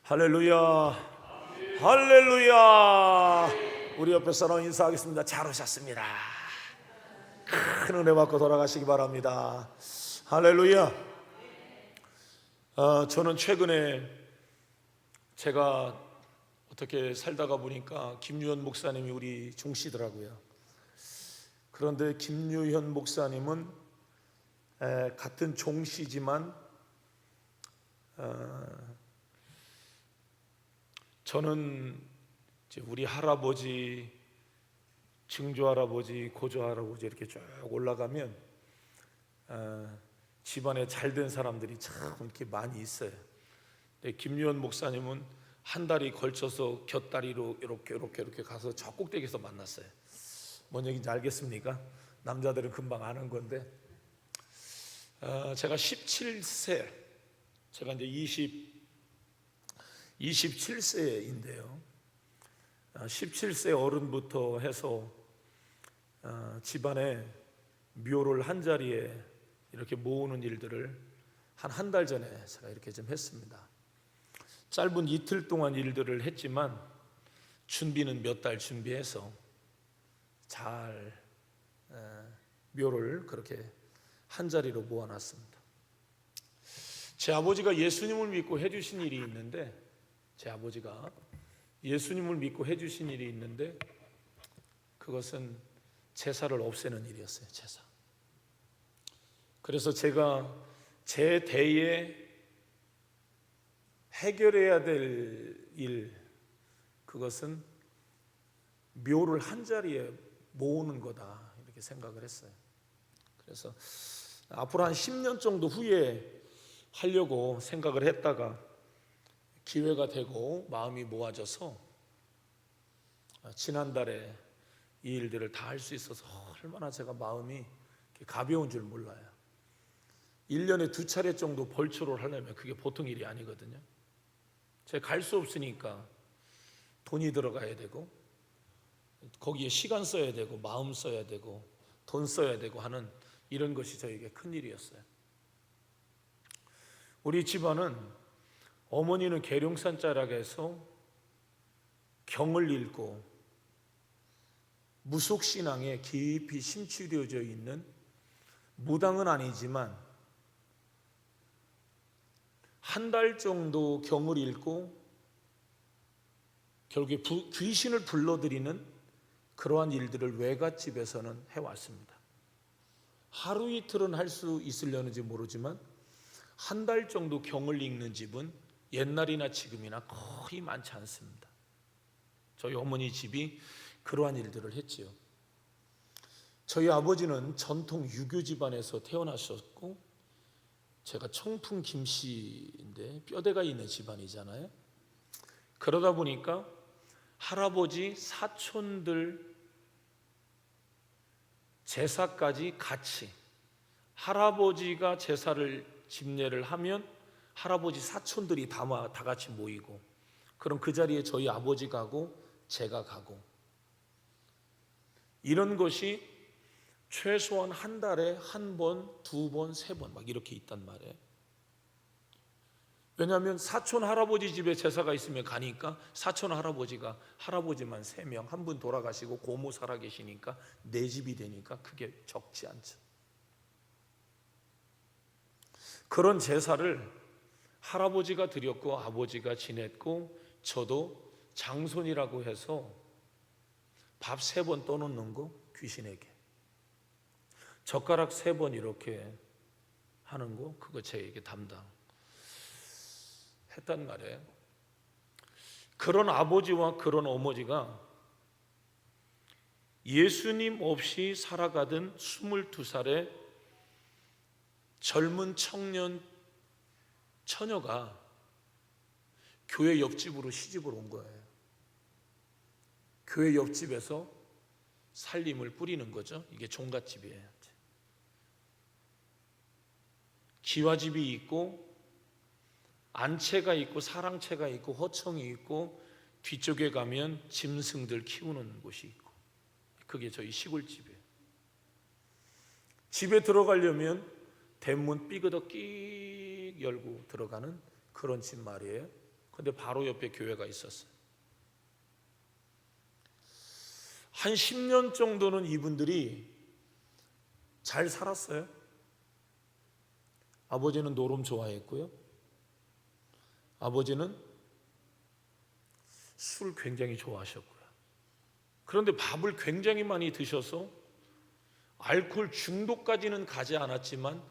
할렐루야. 할렐루야. 우리 옆에 사람 인사하겠습니다. 잘 오셨습니다. 큰 은혜 받고 돌아가시기 바랍니다. 할렐루야. 저는 최근에 제가 어떻게 살다가 보니까 김유현 목사님이 우리 종씨더라고요. 그런데 김유현 목사님은 같은 종씨지만 저는 이제 우리 할아버지, 증조할아버지, 고조할아버지 이렇게 쭉 올라가면 집안에 잘된 사람들이 참 이렇게 많이 있어요. 근데 김유현 목사님은 한 달이 걸쳐서 곁다리로 이렇게 가서 저 꼭대기에서 만났어요. 뭔 얘기인지 알겠습니까? 남자들은 금방 아는 건데, 제가 17세, 제가 이제 27세인데요 17세 어른부터 해서 집안에 묘를 한 자리에 이렇게 모으는 일들을 한 달 전에 제가 이렇게 좀 했습니다. 짧은 이틀 동안 일들을 했지만 준비는 몇 달 준비해서 잘 묘를 그렇게 한 자리로 모아놨습니다. 제 아버지가 예수님을 믿고 해주신 일이 있는데, 그것은 제사를 없애는 일이었어요. 제사. 그래서 제가 제 대에 해결해야 될 일, 그것은 묘를 한 자리에 모으는 거다, 이렇게 생각을 했어요. 그래서 앞으로 한 10년 정도 후에 하려고 생각을 했다가 기회가 되고 마음이 모아져서 지난달에 이 일들을 다 할 수 있어서 얼마나 제가 마음이 가벼운 줄 몰라요. 1년에 2차례 정도 벌초를 하려면 그게 보통 일이 아니거든요. 제가 갈 수 없으니까 돈이 들어가야 되고, 거기에 시간 써야 되고, 마음 써야 되고, 돈 써야 되고 하는 이런 것이 저에게 큰 일이었어요. 우리 집안은 어머니는 계룡산 자락에서 경을 읽고 무속신앙에 깊이 심취되어져 있는, 무당은 아니지만 한 달 정도 경을 읽고 결국에 귀신을 불러들이는 그러한 일들을 외갓집에서는 해왔습니다. 하루 이틀은 할 수 있으려는지 모르지만 한 달 정도 경을 읽는 집은 옛날이나 지금이나 거의 많지 않습니다. 저희 어머니 집이 그러한 일들을 했지요. 저희 아버지는 전통 유교 집안에서 태어나셨고, 제가 청풍 김씨인데 뼈대가 있는 집안이잖아요. 그러다 보니까 할아버지, 사촌들 제사까지 같이, 할아버지가 제사를 집례를 하면 할아버지 사촌들이 다 같이 모이고, 그럼 그 자리에 저희 아버지 가고 제가 가고, 이런 것이 최소한 한 달에 한 번, 두 번, 세 번 막 이렇게 있단 말이에요. 왜냐하면 사촌 할아버지 집에 제사가 있으면 가니까 사촌 할아버지가 할아버지만 3명, 한 분 돌아가시고 고모 살아계시니까 4집이 되니까 그게 적지 않죠. 그런 제사를 할아버지가 드렸고 아버지가 지냈고, 저도 장손이라고 해서 밥 3번 떠놓는 거, 귀신에게 젓가락 3번 이렇게 하는 거, 그거 제게 담당 했단 말이에요. 그런 아버지와 그런 어머니가 예수님 없이 살아가던 22살의 젊은 청년 처녀가 교회 옆집으로 시집을 온 거예요. 교회 옆집에서 살림을 뿌리는 거죠. 이게 종갓집이에요. 기와집이 있고, 안채가 있고, 사랑채가 있고, 허청이 있고, 뒤쪽에 가면 짐승들 키우는 곳이 있고, 그게 저희 시골집이에요. 집에 들어가려면 대문 삐그덕 끽 열고 들어가는 그런 집 말이에요. 근데 바로 옆에 교회가 있었어요. 한 10년 정도는 이분들이 잘 살았어요. 아버지는 노름 좋아했고요. 아버지는 술 굉장히 좋아하셨고요. 그런데 밥을 굉장히 많이 드셔서 알코올 중독까지는 가지 않았지만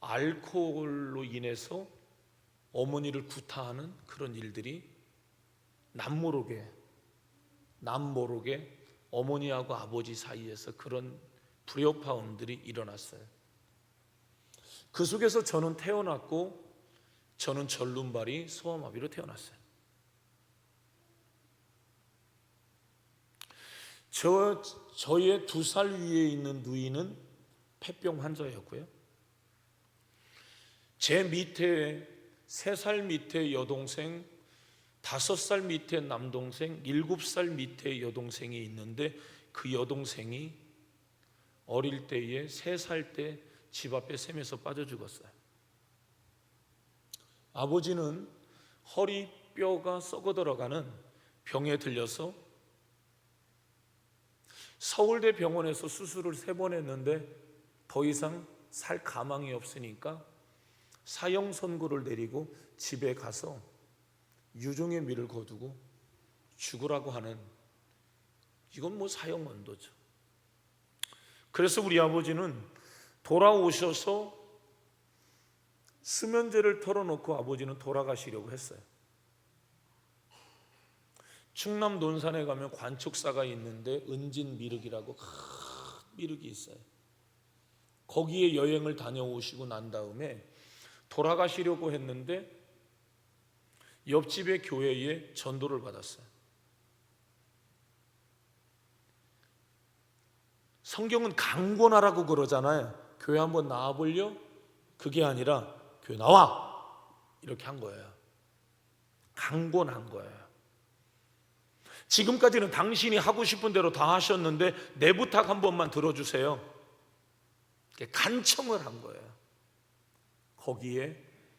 알코올로 인해서 어머니를 구타하는 그런 일들이 남모르게 어머니하고 아버지 사이에서 그런 불협화음들이 일어났어요. 그 속에서 저는 태어났고, 저는 전륜발이 소아마비로 태어났어요. 저의 2살 위에 있는 누이는 폐병 환자였고요. 제 밑에 3살 밑에 여동생, 5살 밑에 남동생, 7살 밑에 여동생이 있는데 그 여동생이 어릴 때에 3살 때 집 앞에 샘에서 빠져 죽었어요. 아버지는 허리뼈가 썩어 들어가는 병에 들려서 서울대 병원에서 수술을 3번 했는데 더 이상 살 가망이 없으니까 사형 선고를 내리고 집에 가서 유종의 미를 거두고 죽으라고 하는, 이건 뭐 사형 언도죠. 그래서 우리 아버지는 돌아오셔서 수면제를 털어놓고 아버지는 돌아가시려고 했어요. 충남 논산에 가면 관축사가 있는데 은진미륵이라고 큰 미륵이 있어요. 거기에 여행을 다녀오시고 난 다음에 돌아가시려고 했는데 옆집의 교회에 전도를 받았어요. 성경은 강권하라고 그러잖아요. 교회 한번 나와볼려? 그게 아니라 교회 나와! 이렇게 한 거예요. 강권한 거예요. 지금까지는 당신이 하고 싶은 대로 다 하셨는데 내 부탁 한 번만 들어주세요. 간청을 한 거예요. 거기에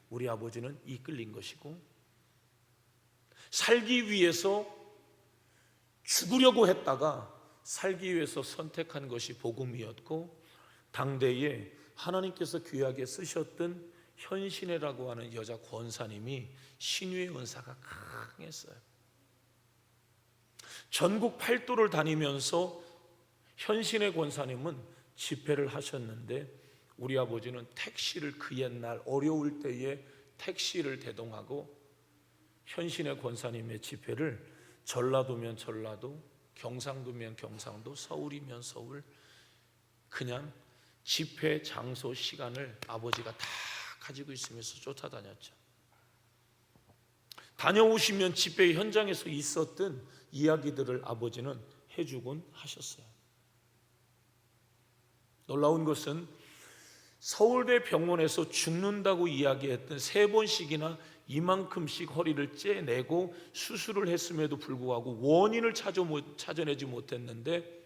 우리 아버지는 이끌린 것이고, 살기 위해서 죽으려고 했다가 살기 위해서 선택한 것이 복음이었고, 당대에 하나님께서 귀하게 쓰셨던 현신애라고 하는 여자 권사님이 신유의 은사가 강했어요. 전국 8도를 다니면서 현신애 권사님은 집회를 하셨는데 우리 아버지는 택시를, 그 옛날 어려울 때에 택시를 대동하고 현신애 권사님의 집회를 전라도면 전라도, 경상도면 경상도, 서울이면 서울, 그냥 집회 장소 시간을 아버지가 다 가지고 있으면서 쫓아다녔죠. 다녀오시면 집회 현장에서 있었던 이야기들을 아버지는 해주곤 하셨어요. 놀라운 것은 서울대 병원에서 죽는다고 이야기했던 3번씩이나 이만큼씩 허리를 째내고 수술을 했음에도 불구하고 원인을 찾아내지 못했는데,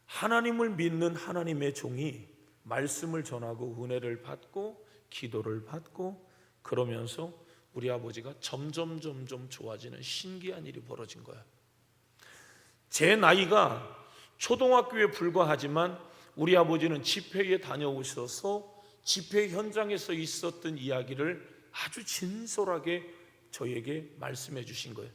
하나님을 믿는 하나님의 종이 말씀을 전하고 은혜를 받고 기도를 받고 그러면서 우리 아버지가 점점 좋아지는 신기한 일이 벌어진 거예요. 제 나이가 초등학교에 불과하지만 우리 아버지는 집회에 다녀오셔서 집회 현장에서 있었던 이야기를 아주 진솔하게 저에게 말씀해 주신 거예요.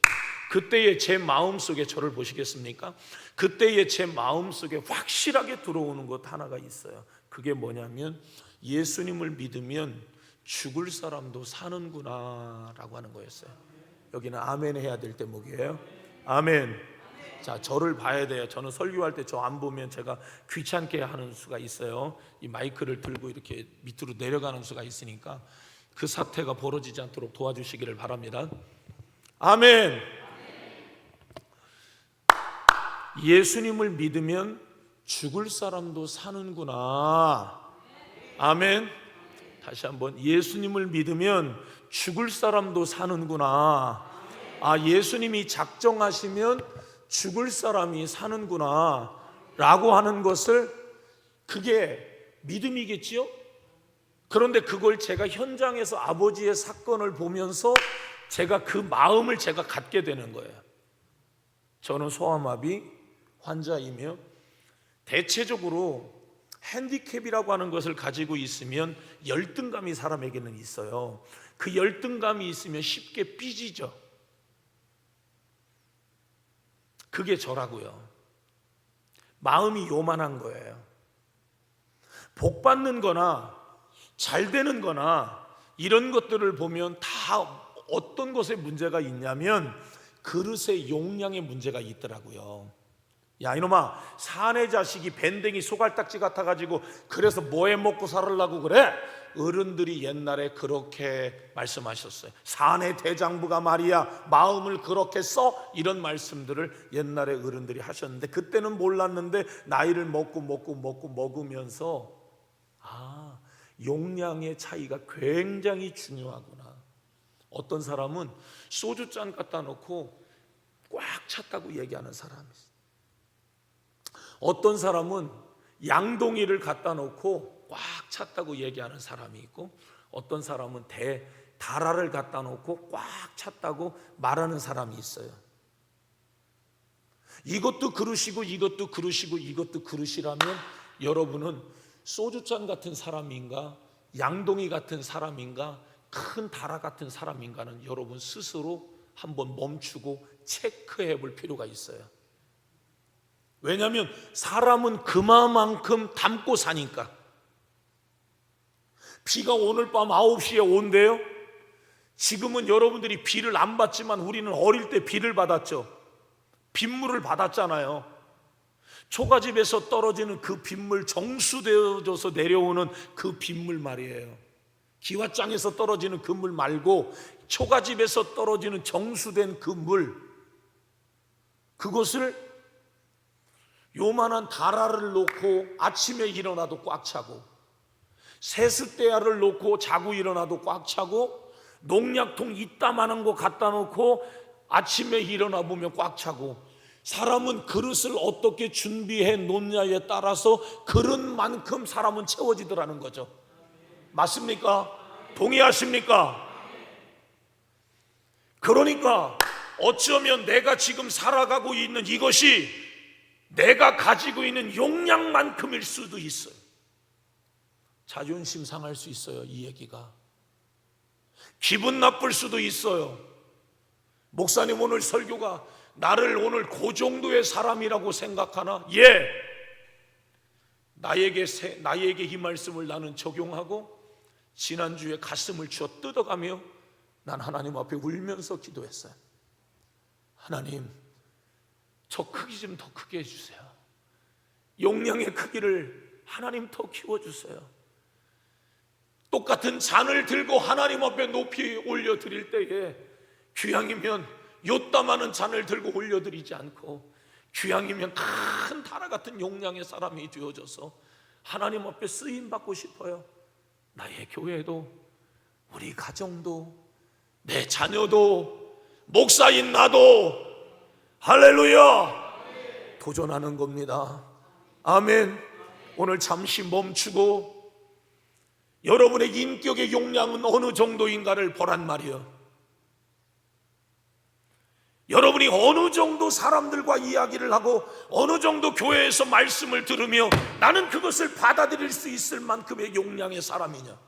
그때의 제 마음속에, 저를 보시겠습니까? 그때의 제 마음속에 확실하게 들어오는 것 하나가 있어요. 그게 뭐냐면 예수님을 믿으면 죽을 사람도 사는구나 라고 하는 거였어요. 여기는 아멘 해야 될 대목이에요. 아멘. 자, 저를 봐야 돼요. 저는 설교할 때 저 안 보면 제가 귀찮게 하는 수가 있어요. 이 마이크를 들고 이렇게 밑으로 내려가는 수가 있으니까 그 사태가 벌어지지 않도록 도와주시기를 바랍니다. 아멘. 예수님을 믿으면 죽을 사람도 사는구나. 아멘. 다시 한번, 예수님을 믿으면 죽을 사람도 사는구나. 아, 예수님이 작정하시면 죽을 사람이 사는구나 라고 하는 것을, 그게 믿음이겠지요? 그런데 그걸 제가 현장에서 아버지의 사건을 보면서 제가 그 마음을 제가 갖게 되는 거예요. 저는 소아마비 환자이며 대체적으로 핸디캡이라고 하는 것을 가지고 있으면 열등감이 사람에게는 있어요. 그 열등감이 있으면 쉽게 삐지죠. 그게 저라고요. 마음이 요만한 거예요. 복 받는 거나 잘 되는 거나 이런 것들을 보면 다 어떤 것에 문제가 있냐면 그릇의 용량에 문제가 있더라고요. 야 이놈아, 사내 자식이 밴댕이 소갈딱지 같아가지고 그래서 뭐해 먹고 살으려고 그래? 어른들이 옛날에 그렇게 말씀하셨어요. 사내 대장부가 말이야 마음을 그렇게 써? 이런 말씀들을 옛날에 어른들이 하셨는데 그때는 몰랐는데 나이를 먹으면서 용량의 차이가 굉장히 중요하구나. 어떤 사람은 소주잔 갖다 놓고 꽉 찼다고 얘기하는 사람이 있어요. 어떤 사람은 양동이를 갖다 놓고 꽉 찼다고 얘기하는 사람이 있고 어떤 사람은 다라를 갖다 놓고 꽉 찼다고 말하는 사람이 있어요. 이것도 그릇이고 이것도 그릇이고 이것도 그릇이라면 여러분은 소주잔 같은 사람인가 양동이 같은 사람인가 큰 다라 같은 사람인가는 여러분 스스로 한번 멈추고 체크해 볼 필요가 있어요. 왜냐하면 사람은 그만큼 담고 사니까. 비가 오늘 밤 9시에 온대요. 지금은 여러분들이 비를 안 받지만 우리는 어릴 때 비를 받았죠. 빗물을 받았잖아요. 초가집에서 떨어지는 그 빗물, 정수되어져서 내려오는 그 빗물 말이에요. 기와장에서 떨어지는 그 물 말고 초가집에서 떨어지는 정수된 그 물, 그것을 요만한 다라를 놓고 아침에 일어나도 꽉 차고 세숫대야를 놓고 자고 일어나도 꽉 차고 농약통 이따만한 거 갖다 놓고 아침에 일어나 보면 꽉 차고 사람은 그릇을 어떻게 준비해 놓냐에 따라서 그릇만큼 사람은 채워지더라는 거죠. 맞습니까? 동의하십니까? 그러니까 어쩌면 내가 지금 살아가고 있는 이것이 내가 가지고 있는 용량만큼일 수도 있어요. 자존심 상할 수 있어요. 이 얘기가 기분 나쁠 수도 있어요. 목사님 오늘 설교가 나를 오늘 그 정도의 사람이라고 생각하나? 예, 나에게 이 말씀을 나는 적용하고 지난주에 가슴을 쥐어 뜯어가며 난 하나님 앞에 울면서 기도했어요. 하나님, 저 크기 좀 더 크게 해주세요. 용량의 크기를 하나님 더 키워주세요. 똑같은 잔을 들고 하나님 앞에 높이 올려드릴 때에 귀향이면 요따마는 잔을 들고 올려드리지 않고 귀향이면 큰 다라 같은 용량의 사람이 되어져서 하나님 앞에 쓰임받고 싶어요. 나의 교회도 우리 가정도 내 자녀도 목사인 나도 할렐루야 도전하는 겁니다. 아멘. 오늘 잠시 멈추고 여러분의 인격의 용량은 어느 정도인가를 보란 말이에요. 여러분이 어느 정도 사람들과 이야기를 하고 어느 정도 교회에서 말씀을 들으며 나는 그것을 받아들일 수 있을 만큼의 용량의 사람이냐.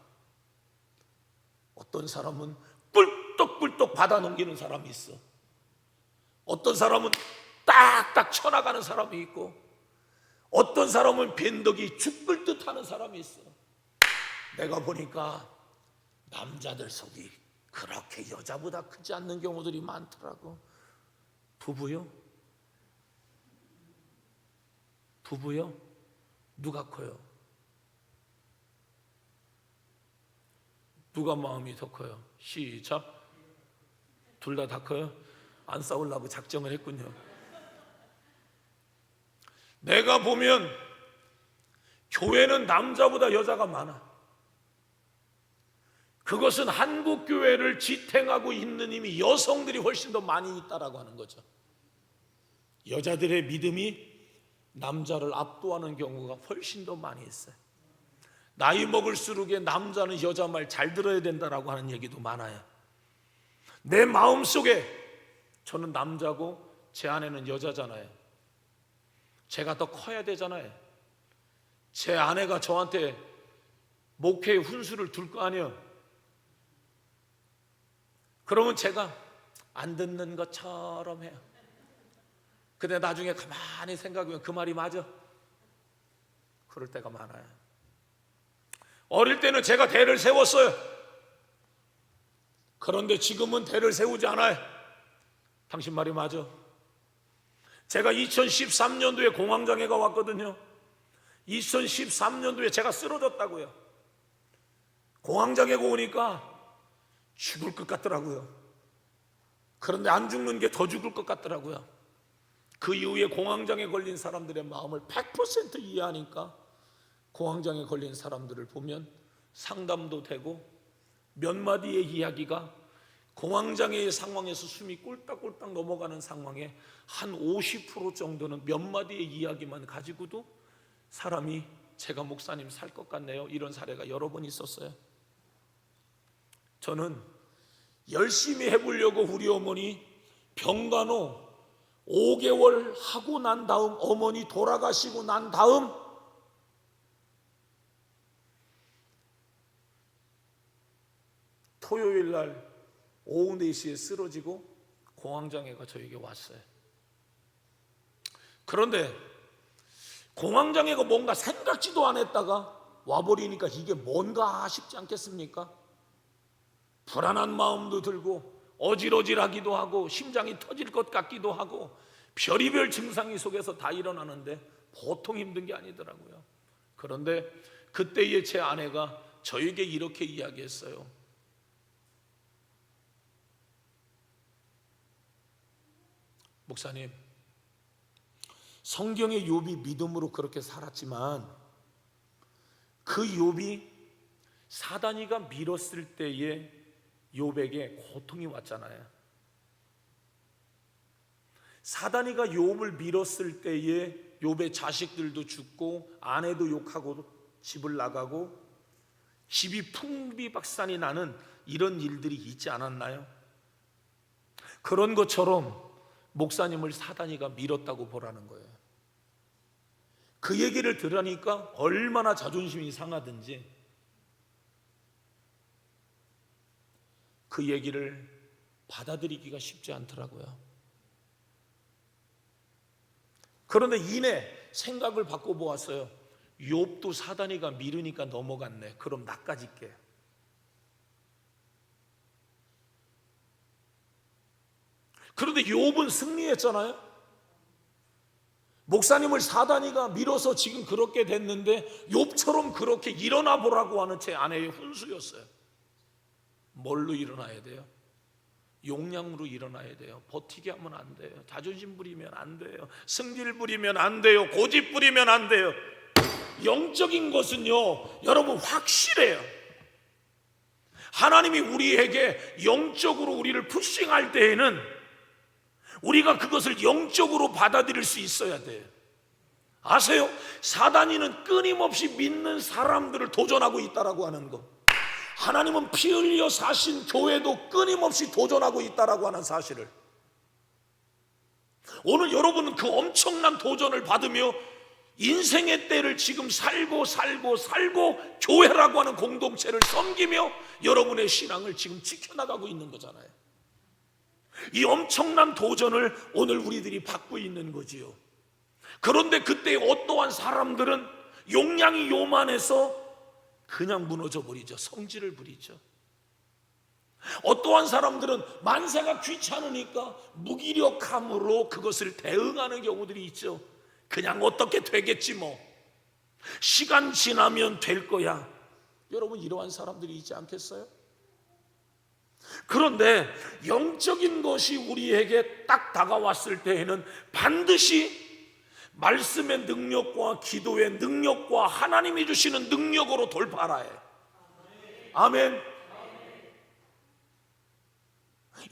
어떤 사람은 꿀떡꿀떡 받아 넘기는 사람이 있어. 어떤 사람은 딱딱 쳐나가는 사람이 있고 어떤 사람은 변덕이 죽을 듯 하는 사람이 있어. 내가 보니까 남자들 속이 그렇게 여자보다 크지 않는 경우들이 많더라고. 부부요? 부부요? 누가 커요? 누가 마음이 더 커요? 시작. 둘 다 커요? 안 싸우려고 작정을 했군요. 내가 보면 교회는 남자보다 여자가 많아. 그것은 한국 교회를 지탱하고 있는 힘이 여성들이 훨씬 더 많이 있다라고 하는 거죠. 여자들의 믿음이 남자를 압도하는 경우가 훨씬 더 많이 있어요. 나이 먹을수록 남자는 여자 말 잘 들어야 된다라고 하는 얘기도 많아요. 내 마음속에 저는 남자고 제 아내는 여자잖아요. 제가 더 커야 되잖아요. 제 아내가 저한테 목회의 훈수를 둘 거 아니에요. 그러면 제가 안 듣는 것처럼 해요. 근데 나중에 가만히 생각하면 그 말이 맞아. 그럴 때가 많아요. 어릴 때는 제가 대를 세웠어요. 그런데 지금은 대를 세우지 않아요. 당신 말이 맞아. 제가 2013년도에 공황장애가 왔거든요. 2013년도에 제가 쓰러졌다고요. 공황장애가 오니까 죽을 것 같더라고요. 그런데 안 죽는 게 더 죽을 것 같더라고요. 그 이후에 공황장애 걸린 사람들의 마음을 100% 이해하니까 공황장애 걸린 사람들을 보면 상담도 되고 몇 마디의 이야기가 공황장애의 상황에서 숨이 꼴딱꼴딱 넘어가는 상황에 한 50% 정도는 몇 마디의 이야기만 가지고도 사람이 제가 목사님 살 것 같네요, 이런 사례가 여러 번 있었어요. 저는 열심히 해보려고 우리 어머니 병간호 5개월 하고 난 다음, 어머니 돌아가시고 난 다음 토요일 날 오후 4시에 쓰러지고 공황장애가 저에게 왔어요. 그런데 공황장애가 뭔가 생각지도 안 했다가 와버리니까 이게 뭔가 싶지 않겠습니까? 불안한 마음도 들고 어질어질하기도 하고 심장이 터질 것 같기도 하고 별의별 증상이 속에서 다 일어나는데 보통 힘든 게 아니더라고요. 그런데 그때의 제 아내가 저에게 이렇게 이야기했어요. 목사님, 성경의 욥이 믿음으로 그렇게 살았지만 그 욥이 사단이가 밀었을 때에 욥에게 고통이 왔잖아요. 사단이가 욥을 밀었을 때에 욥의 자식들도 죽고 아내도 욕하고 집을 나가고 집이 풍비박산이 나는 이런 일들이 있지 않았나요? 그런 것처럼 목사님을 사단이가 밀었다고 보라는 거예요. 그 얘기를 들으니까 얼마나 자존심이 상하든지 그 얘기를 받아들이기가 쉽지 않더라고요. 그런데 이내 생각을 바꿔보았어요. 욥도 사단이가 밀으니까 넘어갔네. 그럼 나까지 깨. 그런데 욥은 승리했잖아요. 목사님을 사단이가 밀어서 지금 그렇게 됐는데 욥처럼 그렇게 일어나 보라고 하는 제 아내의 훈수였어요. 뭘로 일어나야 돼요? 용량으로 일어나야 돼요. 버티게 하면 안 돼요. 자존심 부리면 안 돼요. 승질 부리면 안 돼요. 고집 부리면 안 돼요. 영적인 것은요, 여러분 확실해요. 하나님이 우리에게 영적으로 우리를 푸싱할 때에는 우리가 그것을 영적으로 받아들일 수 있어야 돼요. 아세요? 사단이는 끊임없이 믿는 사람들을 도전하고 있다라고 하는 거. 하나님은 피 흘려 사신 교회도 끊임없이 도전하고 있다라고 하는 사실을, 오늘 여러분은 그 엄청난 도전을 받으며 인생의 때를 지금 살고 교회라고 하는 공동체를 섬기며 여러분의 신앙을 지금 지켜나가고 있는 거잖아요. 이 엄청난 도전을 오늘 우리들이 받고 있는 거지요. 그런데 그때 어떠한 사람들은 용량이 요만해서 그냥 무너져 버리죠. 성질을 부리죠. 어떠한 사람들은 만세가 귀찮으니까 무기력함으로 그것을 대응하는 경우들이 있죠. 그냥 어떻게 되겠지 뭐, 시간 지나면 될 거야. 여러분, 이러한 사람들이 있지 않겠어요? 그런데 영적인 것이 우리에게 딱 다가왔을 때에는 반드시 말씀의 능력과 기도의 능력과 하나님이 주시는 능력으로 돌파하라 해. 아멘.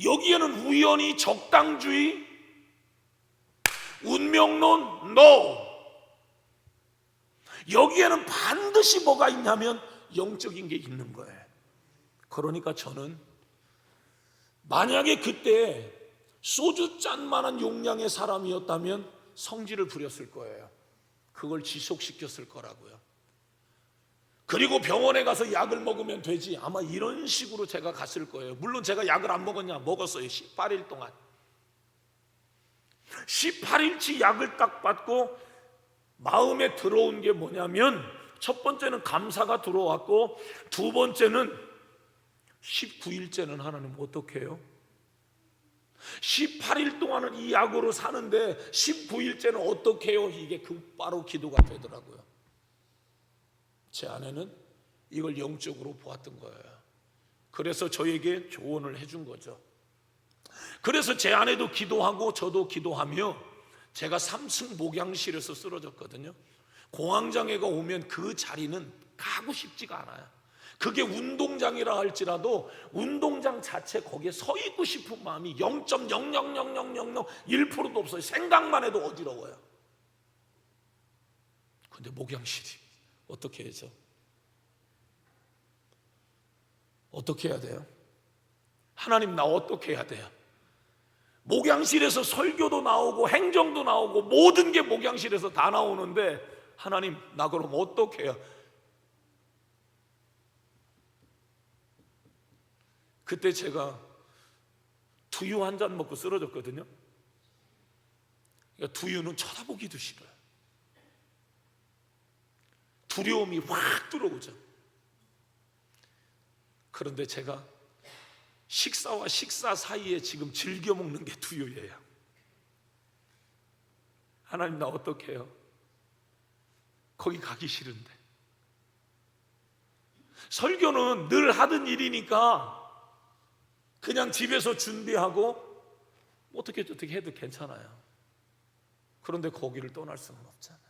여기에는 우연히, 적당주의, 운명론, NO. 여기에는 반드시 뭐가 있냐면 영적인 게 있는 거예요. 그러니까 저는 만약에 그때 소주잔만한 용량의 사람이었다면 성질을 부렸을 거예요. 그걸 지속시켰을 거라고요. 그리고 병원에 가서 약을 먹으면 되지, 아마 이런 식으로 제가 갔을 거예요. 물론 제가 약을 안 먹었냐? 먹었어요. 18일 동안 18일치 약을 딱 받고 마음에 들어온 게 뭐냐면, 첫 번째는 감사가 들어왔고, 두 번째는 19일째는 하나님 어떻게 해요? 18일 동안은 이 약으로 사는데 19일째는 어떻게 해요? 이게 바로 기도가 되더라고요. 제 아내는 이걸 영적으로 보았던 거예요. 그래서 저에게 조언을 해준 거죠. 그래서 제 아내도 기도하고 저도 기도하며, 제가 3층 목양실에서 쓰러졌거든요. 공황장애가 오면 그 자리는 가고 싶지가 않아요. 그게 운동장이라 할지라도 운동장 자체 거기에 서 있고 싶은 마음이 0.0000001%도 없어요. 생각만 해도 어지러워요. 근데 목양실이 어떻게 해야죠? 어떻게 해야 돼요? 하나님, 나 어떻게 해야 돼요? 목양실에서 설교도 나오고 행정도 나오고 모든 게 목양실에서 다 나오는데, 하나님, 나 그럼 어떻게 해요? 그때 제가 두유 한 잔 먹고 쓰러졌거든요. 그러니까 두유는 쳐다보기도 싫어요. 두려움이 확 들어오죠. 그런데 제가 식사와 식사 사이에 지금 즐겨 먹는 게 두유예요. 하나님, 나 어떻게 해요? 거기 가기 싫은데. 설교는 늘 하던 일이니까 그냥 집에서 준비하고 어떻게 해도 괜찮아요. 그런데 거기를 떠날 수는 없잖아요.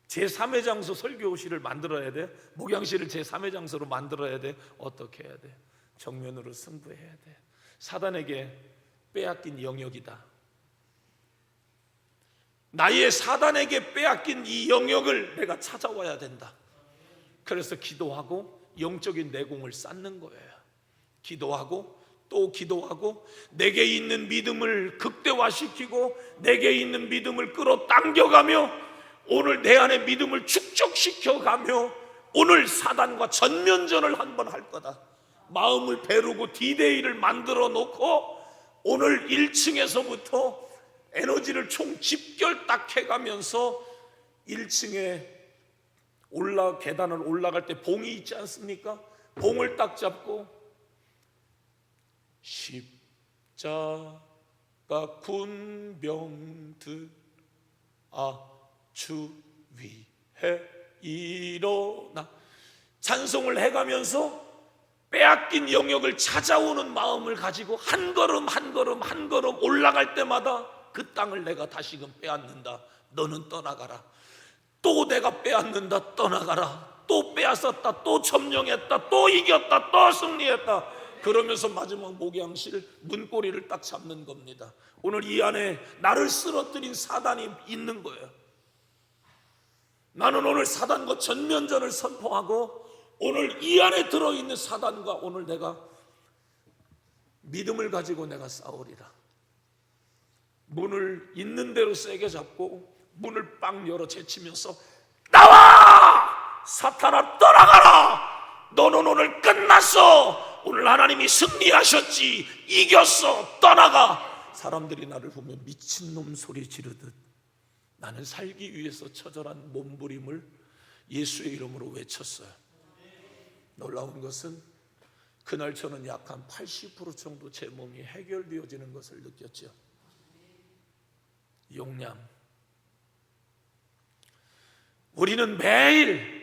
제3의 장소 설교실을 만들어야 돼. 목양실을 제3의 장소로 만들어야 돼. 어떻게 해야 돼? 정면으로 승부해야 돼. 사단에게 빼앗긴 영역이다. 나의 사단에게 빼앗긴 이 영역을 내가 찾아와야 된다. 그래서 기도하고 영적인 내공을 쌓는 거예요. 기도하고 또 기도하고, 내게 있는 믿음을 극대화시키고 내게 있는 믿음을 끌어당겨가며, 오늘 내 안에 믿음을 축적시켜가며, 오늘 사단과 전면전을 한번 할 거다. 마음을 배르고 디데이를 만들어 놓고 오늘 1층에서부터 에너지를 총 집결 딱 해가면서 1층에 계단을 올라갈 때 봉이 있지 않습니까? 봉을 딱 잡고 십자가 군병들 주 위에 일어나, 찬송을 해가면서 빼앗긴 영역을 찾아오는 마음을 가지고 한 걸음 한 걸음 한 걸음 올라갈 때마다, 그 땅을 내가 다시금 빼앗는다. 너는 떠나가라. 또 내가 빼앗는다. 떠나가라. 또 빼앗았다. 또 점령했다. 또 이겼다. 또 승리했다. 그러면서 마지막 목양실 문고리를 딱 잡는 겁니다. 오늘 이 안에 나를 쓰러뜨린 사단이 있는 거예요. 나는 오늘 사단과 전면전을 선포하고, 오늘 이 안에 들어있는 사단과 오늘 내가 믿음을 가지고 내가 싸우리라. 문을 있는 대로 세게 잡고 문을 빵 열어 제치면서, 나와! 사탄아, 떠나가라! 너는 오늘 끝났어! 오늘 하나님이 승리하셨지, 이겼어, 떠나가. 사람들이 나를 보면 미친놈 소리 지르듯 나는 살기 위해서 처절한 몸부림을 예수의 이름으로 외쳤어요. 놀라운 것은 그날 저는 약 한 80% 정도 제 몸이 해결되어지는 것을 느꼈죠. 용량. 우리는 매일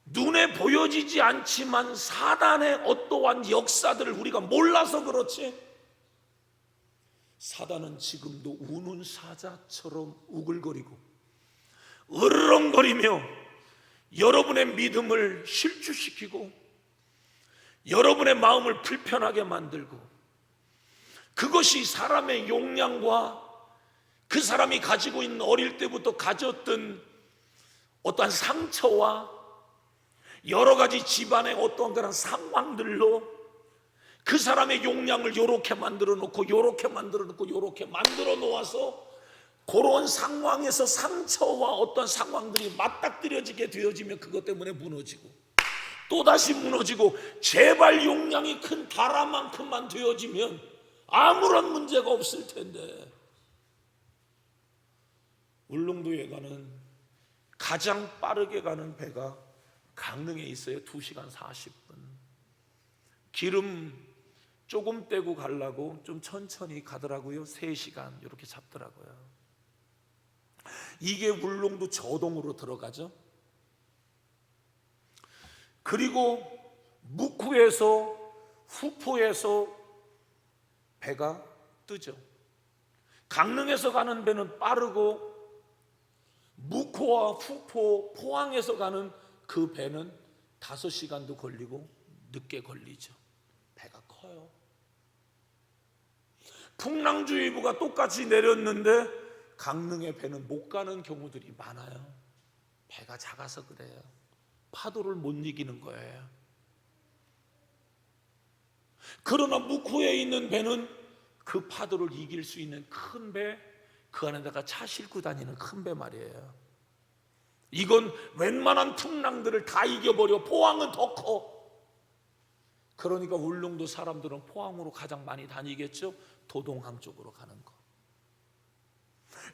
눈에 보여지지 않지만 사단의 어떠한 역사들을 우리가 몰라서 그렇지, 사단은 지금도 우는 사자처럼 우글거리고 으르렁거리며 여러분의 믿음을 실추시키고 여러분의 마음을 불편하게 만들고, 그것이 사람의 용량과 그 사람이 가지고 있는 어릴 때부터 가졌던 어떠한 상처와 여러 가지 집안의 어떠한 그런 상황들로 그 사람의 용량을 요렇게 만들어 놓고 요렇게 만들어 놓고 요렇게 만들어 놓아서 그런 상황에서 상처와 어떤 상황들이 맞닥뜨려지게 되어지면 그것 때문에 무너지고 또다시 무너지고 제발 용량이 큰 다람만큼만 되어지면 아무런 문제가 없을 텐데 울릉도에 가는 가장 빠르게 가는 배가 강릉에 있어요. 2시간 40분. 기름 조금 떼고 가려고 좀 천천히 가더라고요. 3시간 이렇게 잡더라고요. 이게 울릉도 저동으로 들어가죠. 그리고 묵후에서 후포에서 배가 뜨죠. 강릉에서 가는 배는 빠르고 묵호와 후포, 포항에서 가는 그 배는 5시간도 걸리고 늦게 걸리죠. 배가 커요. 풍랑주의보가 똑같이 내렸는데 강릉의 배는 못 가는 경우들이 많아요. 배가 작아서 그래요. 파도를 못 이기는 거예요. 그러나 묵호에 있는 배는 그 파도를 이길 수 있는 큰 배, 그 안에다가 차 싣고 다니는 큰 배 말이에요. 이건 웬만한 풍랑들을 다 이겨버려. 포항은 더 커. 그러니까 울릉도 사람들은 포항으로 가장 많이 다니겠죠. 도동항 쪽으로 가는 거.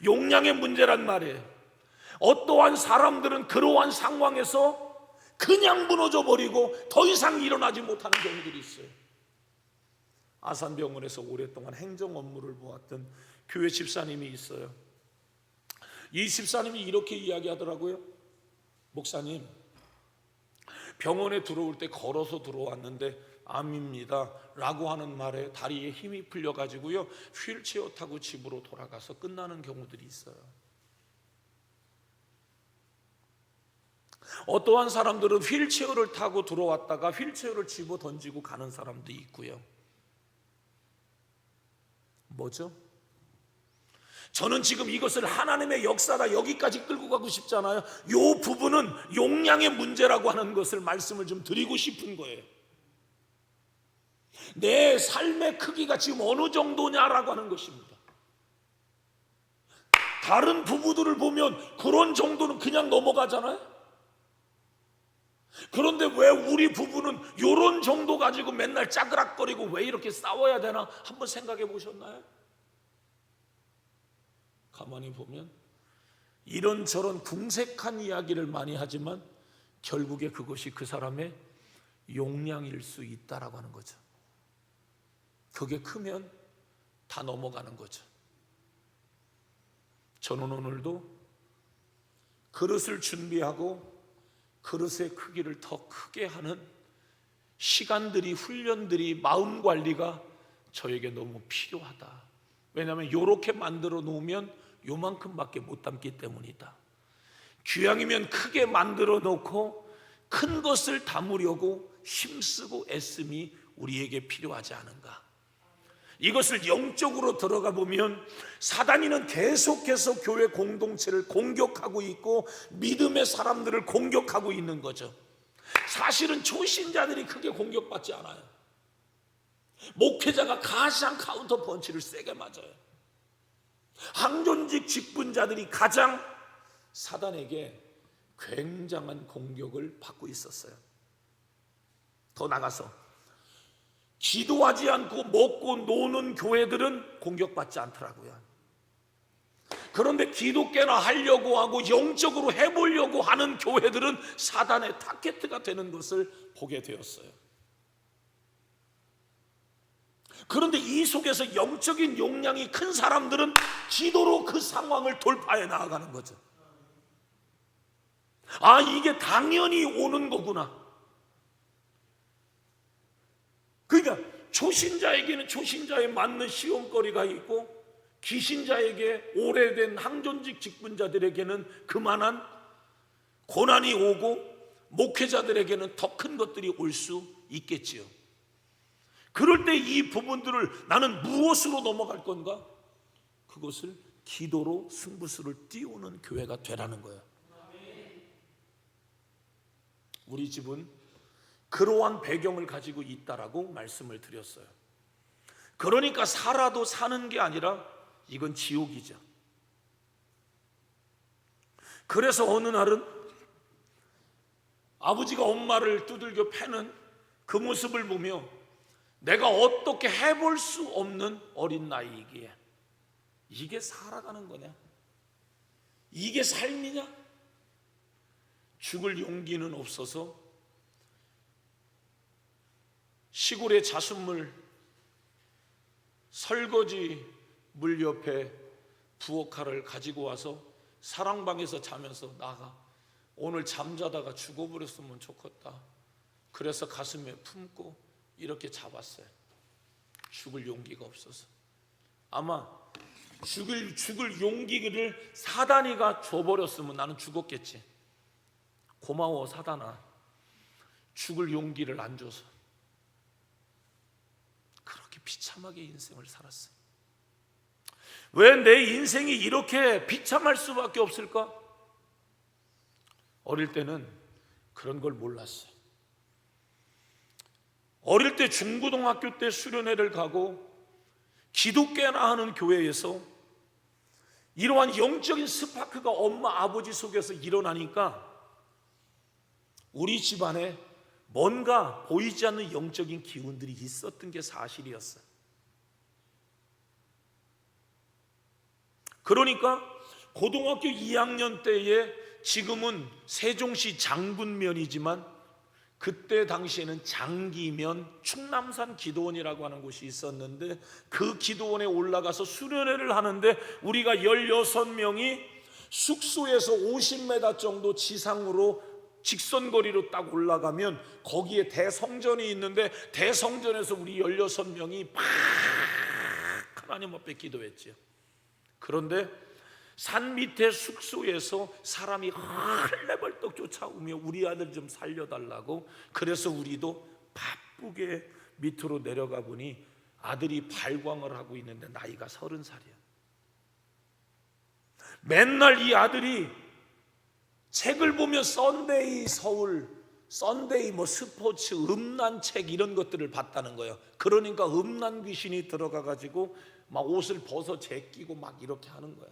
용량의 문제란 말이에요. 어떠한 사람들은 그러한 상황에서 그냥 무너져 버리고 더 이상 일어나지 못하는 경우들이 있어요. 아산병원에서 오랫동안 행정 업무를 보았던 교회 집사님이 있어요. 이 집사님이 이렇게 이야기하더라고요. 목사님, 병원에 들어올 때 걸어서 들어왔는데 암입니다 라고 하는 말에 다리에 힘이 풀려가지고요 휠체어 타고 집으로 돌아가서 끝나는 경우들이 있어요. 어떠한 사람들은 휠체어를 타고 들어왔다가 휠체어를 집어 던지고 가는 사람도 있고요. 뭐죠? 저는 지금 이것을 하나님의 역사다 여기까지 끌고 가고 싶잖아요. 이 부분은 용량의 문제라고 하는 것을 말씀을 좀 드리고 싶은 거예요. 내 삶의 크기가 지금 어느 정도냐라고 하는 것입니다. 다른 부부들을 보면 그런 정도는 그냥 넘어가잖아요. 그런데 왜 우리 부부는 이런 정도 가지고 맨날 짜그락거리고 왜 이렇게 싸워야 되나 한번 생각해 보셨나요? 가만히 보면 이런저런 궁색한 이야기를 많이 하지만 결국에 그것이 그 사람의 용량일 수 있다라고 하는 거죠. 그게 크면 다 넘어가는 거죠. 저는 오늘도 그릇을 준비하고 그릇의 크기를 더 크게 하는 시간들이, 훈련들이, 마음 관리가 저에게 너무 필요하다. 왜냐하면 이렇게 만들어 놓으면 요만큼밖에 못 담기 때문이다. 귀향이면 크게 만들어 놓고 큰 것을 담으려고 힘쓰고 애씀이 우리에게 필요하지 않은가. 이것을 영적으로 들어가 보면 사단이는 계속해서 교회 공동체를 공격하고 있고 믿음의 사람들을 공격하고 있는 거죠. 사실은 초신자들이 크게 공격받지 않아요. 목회자가 가장 카운터 펀치를 세게 맞아요. 항존직 직분자들이 가장 사단에게 굉장한 공격을 받고 있었어요. 더 나가서 기도하지 않고 먹고 노는 교회들은 공격받지 않더라고요. 그런데 기독교나 하려고 하고 영적으로 해보려고 하는 교회들은 사단의 타겟가 되는 것을 보게 되었어요. 그런데 이 속에서 영적인 용량이 큰 사람들은 기도로 그 상황을 돌파해 나아가는 거죠. 아, 이게 당연히 오는 거구나. 그러니까 초신자에게는 초신자에 맞는 시험거리가 있고 기신자에게 오래된 항존직 직분자들에게는 그만한 고난이 오고 목회자들에게는 더 큰 것들이 올 수 있겠지요. 그럴 때 이 부분들을 나는 무엇으로 넘어갈 건가? 그것을 기도로 승부수를 띄우는 교회가 되라는 거예요. 우리 집은 그러한 배경을 가지고 있다라고 말씀을 드렸어요. 그러니까 살아도 사는 게 아니라 이건 지옥이죠. 그래서 어느 날은 아버지가 엄마를 두들겨 패는 그 모습을 보며 내가 어떻게 해볼 수 없는 어린 나이이기에 이게 살아가는 거냐? 이게 삶이냐? 죽을 용기는 없어서 시골의 자순물 설거지 물 옆에 부엌칼을 가지고 와서 사랑방에서 자면서 나가 오늘 잠자다가 죽어버렸으면 좋겠다. 그래서 가슴에 품고 이렇게 잡았어요. 죽을 용기가 없어서. 아마 죽을 용기를 사단이가 줘버렸으면 나는 죽었겠지. 고마워 사단아, 죽을 용기를 안 줘서. 그렇게 비참하게 인생을 살았어. 왜 내 인생이 이렇게 비참할 수밖에 없을까? 어릴 때는 그런 걸 몰랐어요. 어릴 때 중고등학교 때 수련회를 가고 기독교나 하는 교회에서 이러한 영적인 스파크가 엄마 아버지 속에서 일어나니까 우리 집안에 뭔가 보이지 않는 영적인 기운들이 있었던 게 사실이었어요. 그러니까 고등학교 2학년 때에 지금은 세종시 장군면이지만 그때 당시에는 장기면 충남산 기도원이라고 하는 곳이 있었는데 그 기도원에 올라가서 수련회를 하는데 우리가 16명이 숙소에서 50m 정도 지상으로 직선거리로 딱 올라가면 거기에 대성전이 있는데 대성전에서 우리 16명이 막 하나님 앞에 기도했죠. 그런데 산 밑에 숙소에서 사람이 헐레벌떡 쫓아오며 우리 아들 좀 살려달라고. 그래서 우리도 바쁘게 밑으로 내려가 보니 아들이 발광을 하고 있는데 나이가 30살이야. 맨날 이 아들이 책을 보면 썬데이 서울, 썬데이 뭐 스포츠, 음란책 이런 것들을 봤다는 거예요. 그러니까 음란 귀신이 들어가 가지고 막 옷을 벗어 제끼고 막 이렇게 하는 거야.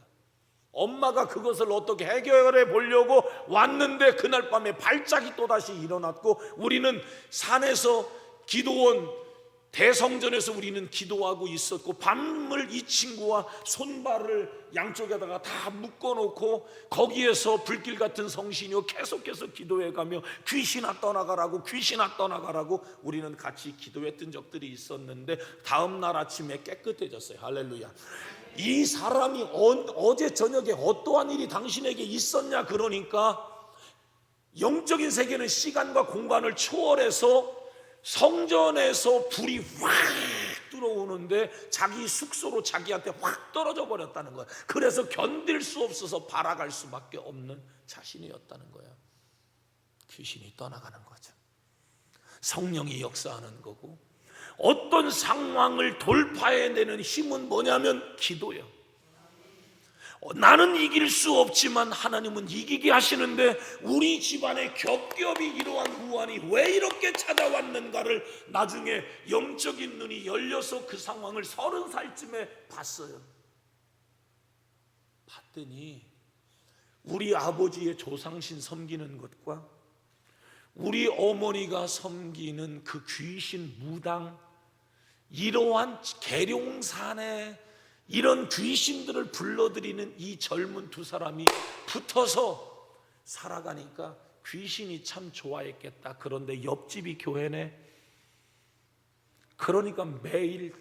엄마가 그것을 어떻게 해결해 보려고 왔는데 그날 밤에 발작이 또다시 일어났고 우리는 산에서 기도원 대성전에서 우리는 기도하고 있었고 밤을 이 친구와 손발을 양쪽에다가 다 묶어놓고 거기에서 불길 같은 성신이요 계속해서 기도해가며 귀신아 떠나가라고 귀신아 떠나가라고 우리는 같이 기도했던 적들이 있었는데 다음 날 아침에 깨끗해졌어요. 할렐루야. 이 사람이 어제 저녁에 어떠한 일이 당신에게 있었냐 그러니까 영적인 세계는 시간과 공간을 초월해서 성전에서 불이 확 들어오는데 자기 숙소로 자기한테 확 떨어져 버렸다는 거야. 그래서 견딜 수 없어서 발아갈 수밖에 없는 자신이었다는 거야. 귀신이 떠나가는 거죠. 성령이 역사하는 거고 어떤 상황을 돌파해내는 힘은 뭐냐면 기도예요. 나는 이길 수 없지만 하나님은 이기게 하시는데 우리 집안의 겹겹이 이러한 우환이 왜 이렇게 찾아왔는가를 나중에 영적인 눈이 열려서 그 상황을 30살쯤에 봤어요. 봤더니 우리 아버지의 조상신 섬기는 것과 우리 어머니가 섬기는 그 귀신 무당, 이러한 계룡산에 이런 귀신들을 불러들이는 이 젊은 두 사람이 붙어서 살아가니까 귀신이 참 좋아했겠다. 그런데 옆집이 교회네. 그러니까 매일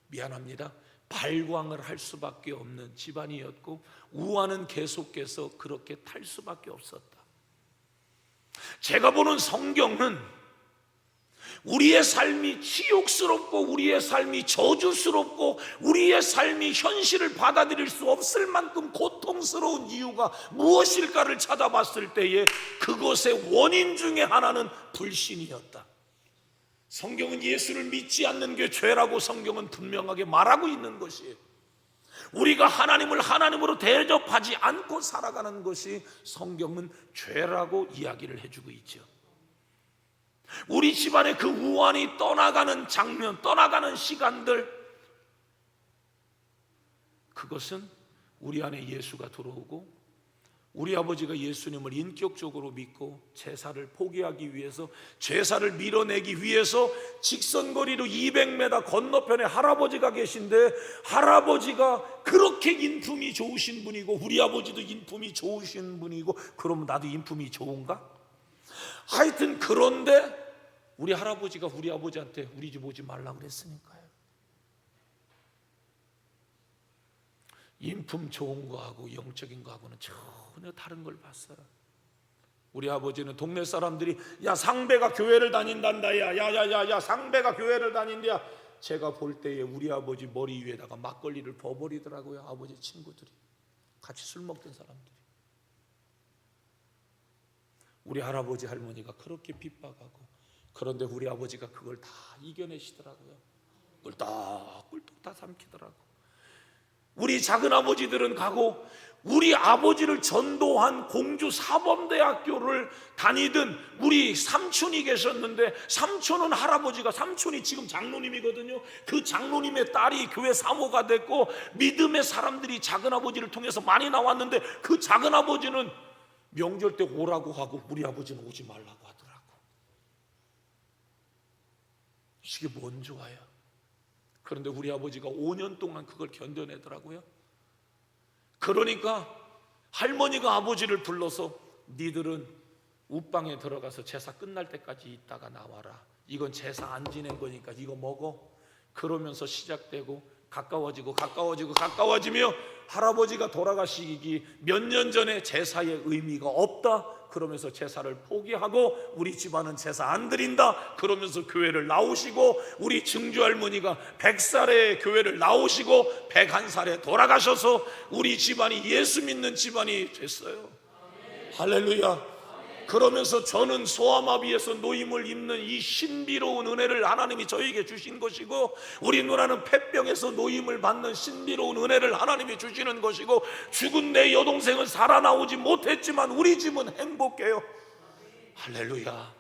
미안합니다 발광을 할 수밖에 없는 집안이었고 우환은 계속해서 그렇게 탈 수밖에 없었다. 제가 보는 성경은 우리의 삶이 치욕스럽고 우리의 삶이 저주스럽고 우리의 삶이 현실을 받아들일 수 없을 만큼 고통스러운 이유가 무엇일까를 찾아봤을 때에 그것의 원인 중에 하나는 불신이었다. 성경은 예수를 믿지 않는 게 죄라고 성경은 분명하게 말하고 있는 것이에요. 우리가 하나님을 하나님으로 대접하지 않고 살아가는 것이 성경은 죄라고 이야기를 해주고 있죠. 우리 집안의 그 우환이 떠나가는 장면, 떠나가는 시간들, 그것은 우리 안에 예수가 들어오고 우리 아버지가 예수님을 인격적으로 믿고 제사를 포기하기 위해서, 제사를 밀어내기 위해서 직선거리로 200m 건너편에 할아버지가 계신데, 할아버지가 그렇게 인품이 좋으신 분이고 우리 아버지도 인품이 좋으신 분이고, 그러면 나도 인품이 좋은가? 하여튼 그런데 우리 할아버지가 우리 아버지한테 우리 집 오지 말라 그랬으니까요. 인품 좋은 거하고 영적인 거하고는 전혀 다른 걸 봤어요. 우리 아버지는 동네 사람들이 야 상배가 교회를 다닌단다, 야야야야 상배가 교회를 다닌다, 제가 볼 때에 우리 아버지 머리 위에다가 막걸리를 버버리더라고요. 아버지 친구들이, 같이 술 먹던 사람들이. 우리 할아버지 할머니가 그렇게 핍박하고, 그런데 우리 아버지가 그걸 다 이겨내시더라고요. 꿀떡꿀떡 다 삼키더라고. 우리 작은 아버지들은 가고, 우리 아버지를 전도한 공주 사범대학교를 다니던 우리 삼촌이 계셨는데, 삼촌은 할아버지가, 삼촌이 지금 장로님이거든요. 그 장로님의 딸이 교회 사모가 됐고, 믿음의 사람들이 작은 아버지를 통해서 많이 나왔는데, 그 작은 아버지는 명절 때 오라고 하고 우리 아버지는 오지 말라고 하더라고. 이게 뭔 좋아요? 그런데 우리 아버지가 5년 동안 그걸 견뎌내더라고요. 그러니까 할머니가 아버지를 불러서 니들은 웃방에 들어가서 제사 끝날 때까지 있다가 나와라. 이건 제사 안 지낸 거니까 이거 먹어. 그러면서 시작되고 가까워지며 할아버지가 돌아가시기 몇 년 전에 제사의 의미가 없다 그러면서 제사를 포기하고, 우리 집안은 제사 안 드린다 그러면서 교회를 나오시고, 우리 증조할머니가 100살에 교회를 나오시고 101살에 돌아가셔서 우리 집안이 예수 믿는 집안이 됐어요. 할렐루야. 그러면서 저는 소아마비에서 노임을 입는 이 신비로운 은혜를 하나님이 저에게 주신 것이고, 우리 누나는 폐병에서 노임을 받는 신비로운 은혜를 하나님이 주시는 것이고, 죽은 내 여동생은 살아나오지 못했지만 우리 집은 행복해요. 할렐루야.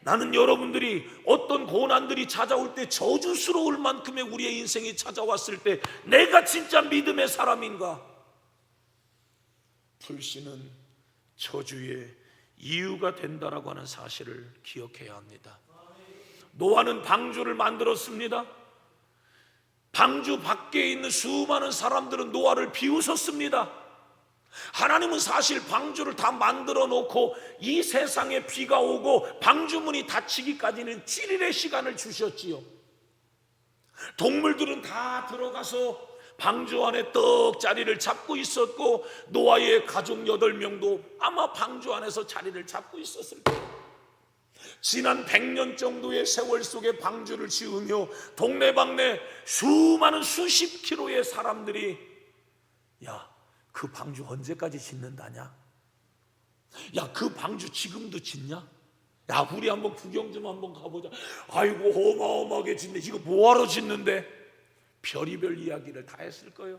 나는 여러분들이 어떤 고난들이 찾아올 때, 저주스러울 만큼의 우리의 인생이 찾아왔을 때 내가 진짜 믿음의 사람인가? 불신은 저주의 이유가 된다라고 하는 사실을 기억해야 합니다. 노아는 방주를 만들었습니다. 방주 밖에 있는 수많은 사람들은 노아를 비웃었습니다. 하나님은 사실 방주를 다 만들어 놓고 이 세상에 비가 오고 방주문이 닫히기까지는 7일의 시간을 주셨지요. 동물들은 다 들어가서 방주 안에 떡 자리를 잡고 있었고, 노아의 가족 8명도 아마 방주 안에서 자리를 잡고 있었을 거예요. 지난 100년 정도의 세월 속에 방주를 지으며 동네방네 수많은 수십 킬로의 사람들이 야, 그 방주 언제까지 짓는다냐? 야, 그 방주 지금도 짓냐? 야, 우리 한번 구경 좀 한번 가보자. 아이고 어마어마하게 짓네. 이거 뭐하러 짓는데? 별의별 이야기를 다 했을 거예요.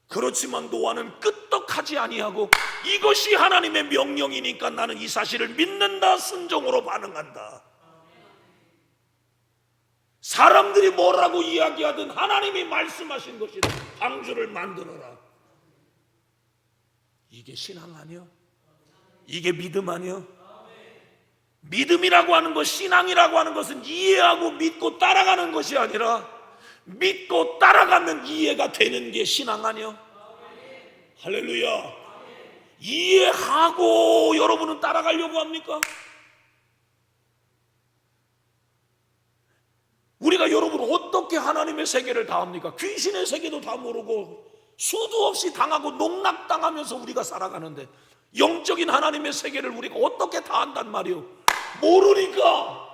그렇지만 노아는 끄떡하지 아니하고, 이것이 하나님의 명령이니까 나는 이 사실을 믿는다, 순종으로 반응한다. 사람들이 뭐라고 이야기하든 하나님이 말씀하신 것이다. 방주를 만들어라. 이게 신앙 아니요? 이게 믿음 아니요? 믿음이라고 하는 것, 신앙이라고 하는 것은 이해하고 믿고 따라가는 것이 아니라, 믿고 따라가면 이해가 되는 게 신앙 아니요? 할렐루야. 이해하고 여러분은 따라가려고 합니까? 우리가 여러분 어떻게 하나님의 세계를 다 합니까? 귀신의 세계도 다 모르고 수도 없이 당하고 농락당하면서 우리가 살아가는데, 영적인 하나님의 세계를 우리가 어떻게 다 한단 말이요? 모르니까.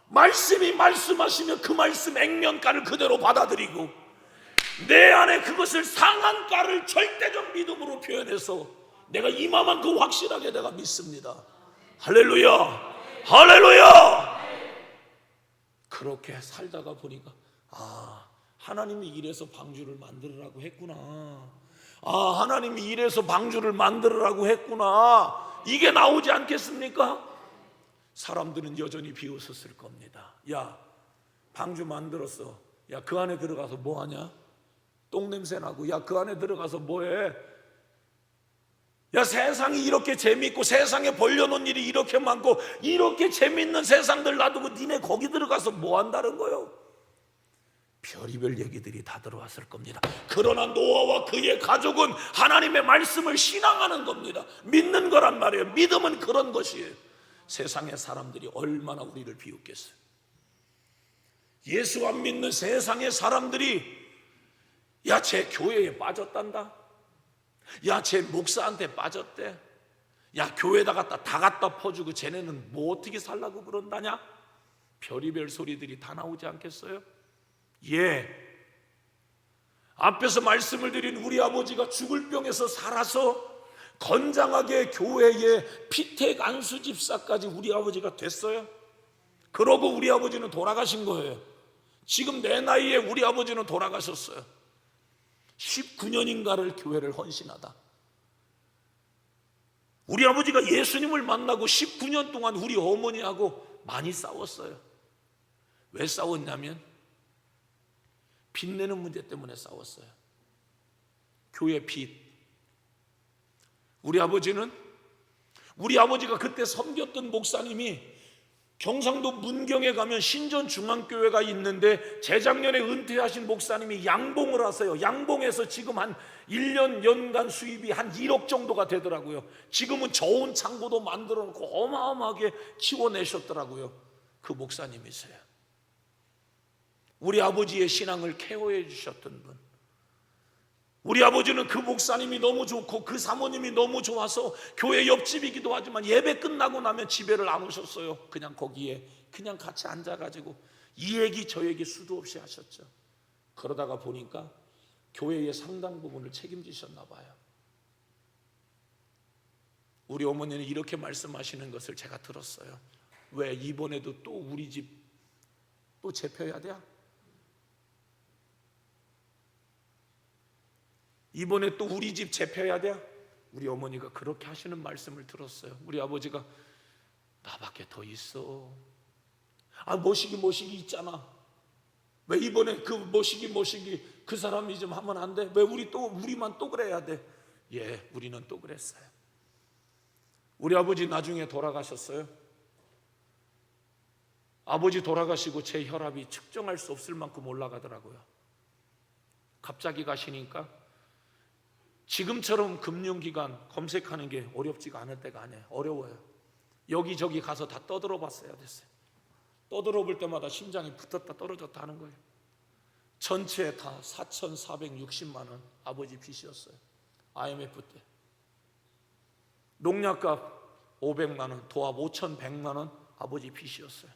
말씀이 말씀하시면 그 말씀 액면가를 그대로 받아들이고, 내 안에 그것을 상한가를 절대적 믿음으로 표현해서 내가 이마만큼 확실하게 내가 믿습니다. 할렐루야. 할렐루야. 그렇게 살다가 보니까 하나님이 이래서 방주를 만들으라고 했구나. 아, 하나님이 이래서 방주를 만들으라고 했구나. 이게 나오지 않겠습니까? 사람들은 여전히 비웃었을 겁니다. 야, 방주 만들었어. 야, 그 안에 들어가서 뭐 하냐? 똥냄새 나고. 야, 그 안에 들어가서 뭐 해? 야, 세상이 이렇게 재밌고 세상에 벌려놓은 일이 이렇게 많고 이렇게 재밌는 세상들 놔두고 니네 거기 들어가서 뭐 한다는 거요? 별의별 얘기들이 다 들어왔을 겁니다. 그러나 노아와 그의 가족은 하나님의 말씀을 신앙하는 겁니다. 믿는 거란 말이에요. 믿음은 그런 것이에요. 세상의 사람들이 얼마나 우리를 비웃겠어요. 예수 안 믿는 세상의 사람들이 야, 쟤 교회에 빠졌단다. 야, 쟤 목사한테 빠졌대. 야, 교회에다 다 갖다 퍼주고 쟤네는 뭐 어떻게 살라고 그런다냐? 별의별 소리들이 다 나오지 않겠어요? 예, 앞에서 말씀을 드린 우리 아버지가 죽을 병에서 살아서 건장하게 교회의 피택 안수 집사까지 우리 아버지가 됐어요. 그러고 우리 아버지는 돌아가신 거예요. 지금 내 나이에 우리 아버지는 돌아가셨어요. 19년인가를 교회를 헌신하다. 우리 아버지가 예수님을 만나고 19년 동안 우리 어머니하고 많이 싸웠어요. 왜 싸웠냐면 빚내는 문제 때문에 싸웠어요. 교회 빚. 우리 아버지가 그때 섬겼던 목사님이 경상도 문경에 가면 신전중앙교회가 있는데 재작년에 은퇴하신 목사님이 양봉을 하세요. 양봉에서 지금 한 1년 연간 수입이 한 1억 정도가 되더라고요. 지금은 저온 창고도 만들어 놓고 어마어마하게 키워내셨더라고요. 그 목사님이세요. 우리 아버지의 신앙을 케어해 주셨던 분. 우리 아버지는 그 목사님이 너무 좋고 그 사모님이 너무 좋아서 교회 옆집이기도 하지만 예배 끝나고 나면 집에를 안 오셨어요. 그냥 거기에 그냥 같이 앉아가지고 이 얘기 저 얘기 수도 없이 하셨죠. 그러다가 보니까 교회의 상당 부분을 책임지셨나 봐요. 우리 어머니는 이렇게 말씀하시는 것을 제가 들었어요. 왜 이번에도 또 우리 집 또 재펴야 돼? 이번에 또 우리 집 재펴야 돼? 우리 어머니가 그렇게 하시는 말씀을 들었어요. 우리 아버지가 나밖에 더 있어. 아, 모시기 있잖아. 왜 이번에 그 모시기 그 사람이 좀 하면 안 돼? 왜 우리만 또 그래야 돼? 예, 우리는 또 그랬어요. 우리 아버지 나중에 돌아가셨어요. 아버지 돌아가시고 제 혈압이 측정할 수 없을 만큼 올라가더라고요. 갑자기 가시니까 지금처럼 금융기관 검색하는 게 어렵지가 않을 때가 아니에요. 어려워요. 여기저기 가서 다 떠들어 봤어야 됐어요. 떠들어 볼 때마다 심장이 붙었다 떨어졌다 하는 거예요. 전체에 다 4,460만 원 아버지 빚이었어요. IMF 때. 농약값 500만 원, 도합 5,100만 원 아버지 빚이었어요.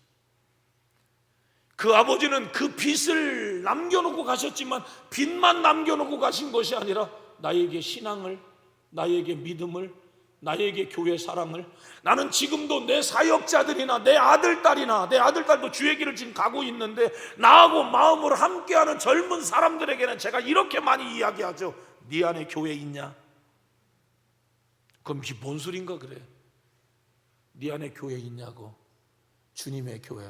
그 아버지는 그 빚을 남겨놓고 가셨지만 빚만 남겨놓고 가신 것이 아니라 나에게 신앙을, 나에게 믿음을, 나에게 교회 사랑을, 나는 지금도 내 사역자들이나 내 아들딸도 주의 길을 지금 가고 있는데 나하고 마음으로 함께하는 젊은 사람들에게는 제가 이렇게 많이 이야기하죠. 네 안에 교회 있냐? 그럼 이게 뭔 소린가 그래. 네 안에 교회 있냐고. 주님의 교회.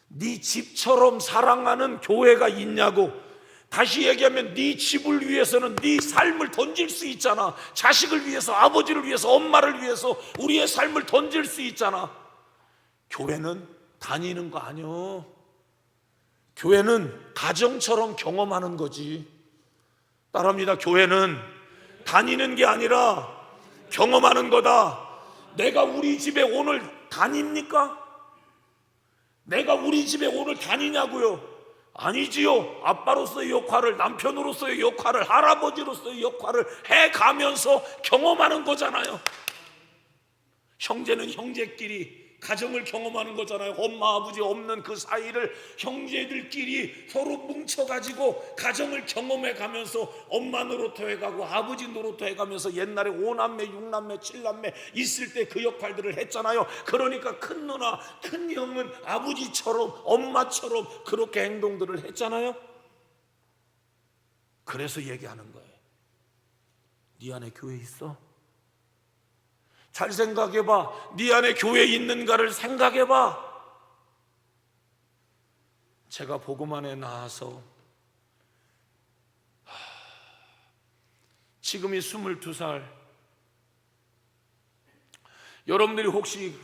네 집처럼 사랑하는 교회가 있냐고. 다시 얘기하면 네 집을 위해서는 네 삶을 던질 수 있잖아. 자식을 위해서, 아버지를 위해서, 엄마를 위해서 우리의 삶을 던질 수 있잖아. 교회는 다니는 거 아니요. 교회는 가정처럼 경험하는 거지. 따라합니다. 교회는 다니는 게 아니라 경험하는 거다. 내가 우리 집에 오늘 다닙니까? 내가 우리 집에 오늘 다니냐고요? 아니지요. 아빠로서의 역할을, 남편으로서의 역할을, 할아버지로서의 역할을 해가면서 경험하는 거잖아요. 형제는 형제끼리 가정을 경험하는 거잖아요. 엄마 아버지 없는 그 사이를 형제들끼리 서로 뭉쳐가지고 가정을 경험해 가면서 엄마 노릇도 해가고 아버지 노릇도 해가면서 옛날에 5남매 6남매 7남매 있을 때 그 역할들을 했잖아요. 그러니까 큰 누나 큰 형은 아버지처럼 엄마처럼 그렇게 행동들을 했잖아요. 그래서 얘기하는 거예요. 네 안에 교회 있어? 잘 생각해봐. 네 안에 교회 있는가를 생각해봐. 제가 복음 안에 나와서 지금이 22살. 여러분들이 혹시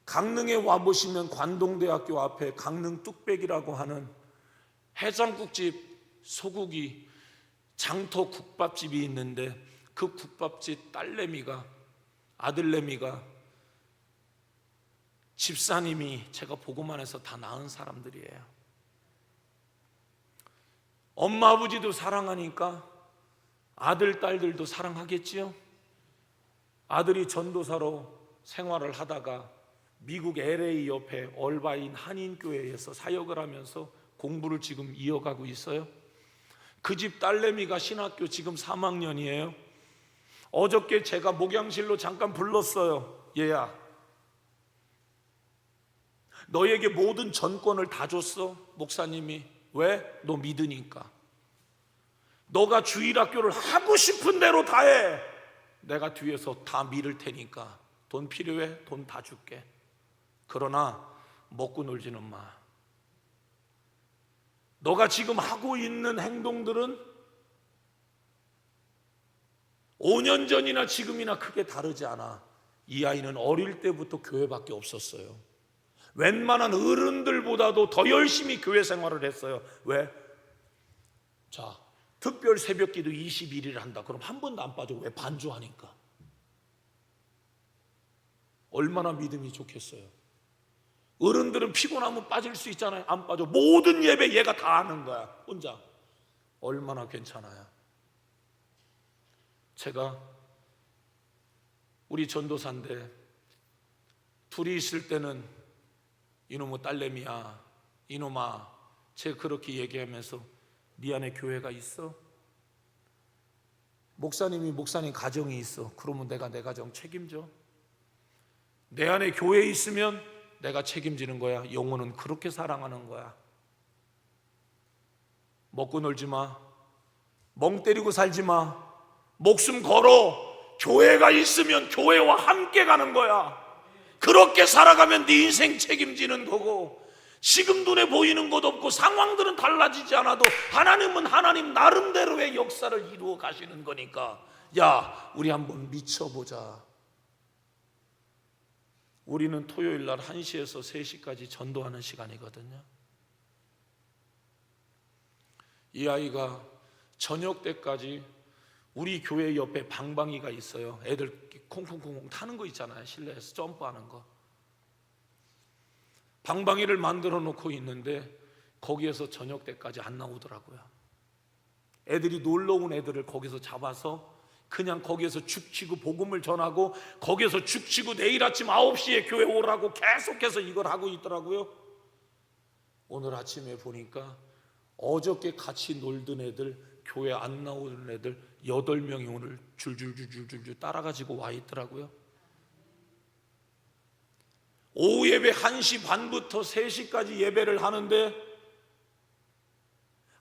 강릉에 와보시면 관동대학교 앞에 강릉 뚝배기라고 하는 해장국집 소고기 장터 국밥집이 있는데, 그 국밥집 딸내미가, 아들내미가 집사님이 제가 복음 안에서 다 낳은 사람들이에요. 엄마 아버지도 사랑하니까 아들 딸들도 사랑하겠지요. 아들이 전도사로 생활을 하다가 미국 LA 옆에 얼바인 한인교회에서 사역을 하면서 공부를 지금 이어가고 있어요. 그 집 딸내미가 신학교 지금 3학년이에요. 어저께 제가 목양실로 잠깐 불렀어요. 얘야, 너에게 모든 전권을 다 줬어, 목사님이. 왜? 너 믿으니까. 너가 주일학교를 하고 싶은 대로 다 해. 내가 뒤에서 다 밀을 테니까. 돈 필요해? 돈 다 줄게. 그러나 먹고 놀지는 마. 너가 지금 하고 있는 행동들은 5년 전이나 지금이나 크게 다르지 않아. 이 아이는 어릴 때부터 교회밖에 없었어요. 웬만한 어른들보다도 더 열심히 교회 생활을 했어요. 왜? 자, 특별 새벽기도 21일 한다. 그럼 한 번도 안 빠져. 왜? 반주하니까. 얼마나 믿음이 좋겠어요. 어른들은 피곤하면 빠질 수 있잖아요. 안 빠져. 모든 예배 얘가 다 하는 거야, 혼자. 얼마나 괜찮아요. 제가 우리 전도사인데 둘이 있을 때는 이놈의 딸내미야, 이놈아, 제가 그렇게 얘기하면서 네 안에 교회가 있어? 목사님 가정이 있어. 그러면 내가 내 가정 책임져. 내 안에 교회 있으면 내가 책임지는 거야. 영혼은 그렇게 사랑하는 거야. 먹고 놀지 마. 멍 때리고 살지 마. 목숨 걸어. 교회가 있으면 교회와 함께 가는 거야. 그렇게 살아가면 네 인생 책임지는 거고, 지금 눈에 보이는 것 없고 상황들은 달라지지 않아도 하나님은 하나님 나름대로의 역사를 이루어 가시는 거니까, 야, 우리 한번 미쳐보자. 우리는 토요일 날 1시에서 3시까지 전도하는 시간이거든요. 이 아이가 저녁 때까지 우리 교회 옆에 방방이가 있어요. 애들 콩콩콩 타는 거 있잖아요. 실내에서 점프하는 거. 방방이를 만들어 놓고 있는데 거기에서 저녁 때까지 안 나오더라고요. 애들이 놀러 온 애들을 거기서 잡아서 그냥 거기에서 죽치고 복음을 전하고, 거기에서 죽치고 내일 아침 9시에 교회 오라고 계속해서 이걸 하고 있더라고요. 오늘 아침에 보니까 어저께 같이 놀던 애들, 교회 안 나오는 애들 8명이 오늘 줄줄줄줄줄 따라가지고 와 있더라고요. 오후 예배 1시 반부터 3시까지 예배를 하는데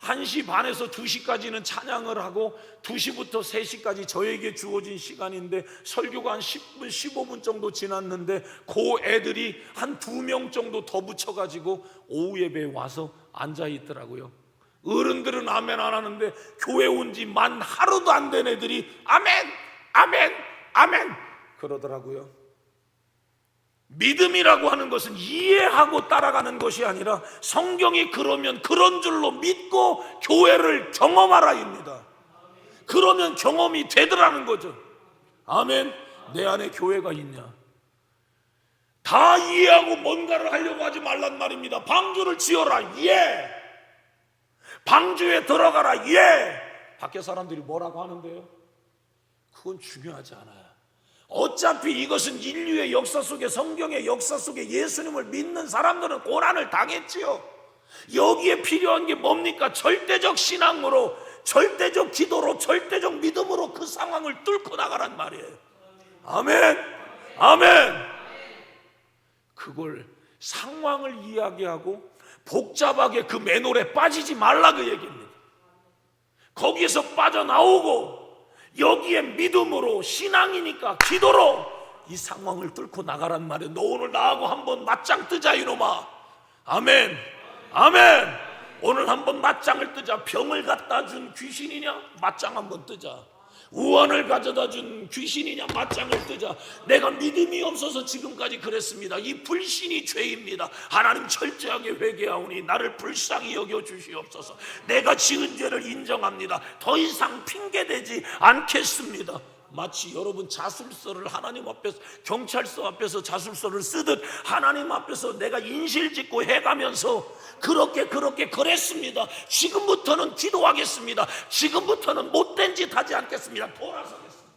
1시 반에서 2시까지는 찬양을 하고 2시부터 3시까지 저에게 주어진 시간인데 설교가 한 10분 15분 정도 지났는데 그 애들이 한 2명 정도 더 붙여가지고 오후 예배에 와서 앉아 있더라고요. 어른들은 아멘 안 하는데 교회 온 지 만 하루도 안 된 애들이 아멘 아멘 아멘 그러더라고요. 믿음이라고 하는 것은 이해하고 따라가는 것이 아니라 성경이 그러면 그런 줄로 믿고 교회를 경험하라입니다. 그러면 경험이 되더라는 거죠. 아멘. 내 안에 교회가 있냐? 다 이해하고 뭔가를 하려고 하지 말란 말입니다. 방주를 지어라. 예. 방주에 들어가라. 예. 밖에 사람들이 뭐라고 하는데요? 그건 중요하지 않아요. 어차피 이것은 인류의 역사 속에, 성경의 역사 속에 예수님을 믿는 사람들은 고난을 당했지요. 여기에 필요한 게 뭡니까? 절대적 신앙으로, 절대적 기도로, 절대적 믿음으로 그 상황을 뚫고 나가란 말이에요. 아멘. 아멘. 그걸 상황을 이야기하고 복잡하게 그 매놀에 빠지지 말라 그 얘기입니다. 거기에서 빠져나오고 여기에 믿음으로, 신앙이니까 기도로 이 상황을 뚫고 나가란 말이야. 너 오늘 나하고 한번 맞짱 뜨자 이놈아. 아멘, 아멘. 오늘 한번 맞짱을 뜨자. 병을 갖다 준 귀신이냐? 맞짱 한번 뜨자. 우환을 가져다 준 귀신이냐? 맞짱을 뜨자. 내가 믿음이 없어서 지금까지 그랬습니다. 이 불신이 죄입니다. 하나님 철저하게 회개하오니 나를 불쌍히 여겨 주시옵소서. 내가 지은 죄를 인정합니다. 더 이상 핑계대지 않겠습니다. 마치 여러분 자술서를 하나님 앞에서, 경찰서 앞에서 자술서를 쓰듯 하나님 앞에서 내가 인실짓고 해가면서 그렇게 그랬습니다. 지금부터는 기도하겠습니다. 지금부터는 못된 짓 하지 않겠습니다. 돌아서겠습니다.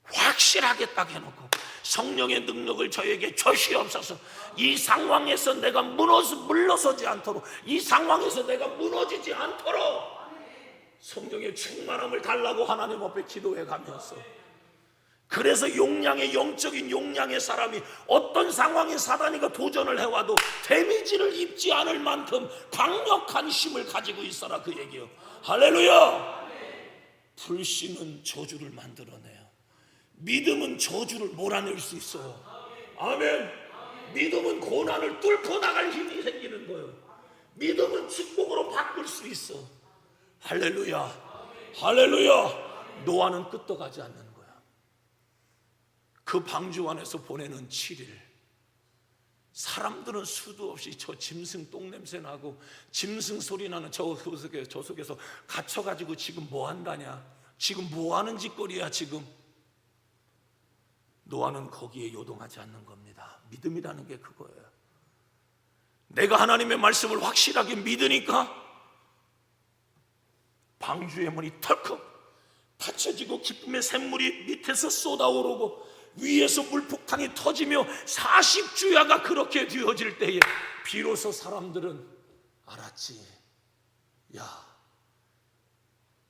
확실하게 딱 해놓고 성령의 능력을 저에게 주시옵소서. 이 상황에서 내가 물러서지 않도록, 이 상황에서 내가 무너지지 않도록 성령의 충만함을 달라고 하나님 앞에 기도해 가면서, 그래서 용량의, 영적인 용량의 사람이 어떤 상황에 사단이가 도전을 해와도 데미지를 입지 않을 만큼 강력한 힘을 가지고 있어라, 그 얘기요. 할렐루야. 불신은 저주를 만들어내요. 믿음은 저주를 몰아낼 수 있어요. 아멘. 믿음은 고난을 뚫고 나갈 힘이 생기는 거예요. 믿음은 축복으로 바꿀 수 있어. 할렐루야, 할렐루야. 노아는 끄떡하지 않는 거야. 그 방주 안에서 보내는 7일, 사람들은 수도 없이 저 짐승 똥냄새 나고 짐승 소리 나는 저 속에서 갇혀가지고 지금 뭐 한다냐, 지금 뭐 하는 짓거리야 지금. 노아는 거기에 요동하지 않는 겁니다. 믿음이라는 게 그거예요. 내가 하나님의 말씀을 확실하게 믿으니까 방주의 문이 털컥 닫혀지고 기쁨의 샘물이 밑에서 쏟아오르고 위에서 물폭탄이 터지며 40주야가 그렇게 되어질 때에 비로소 사람들은 알았지. 야,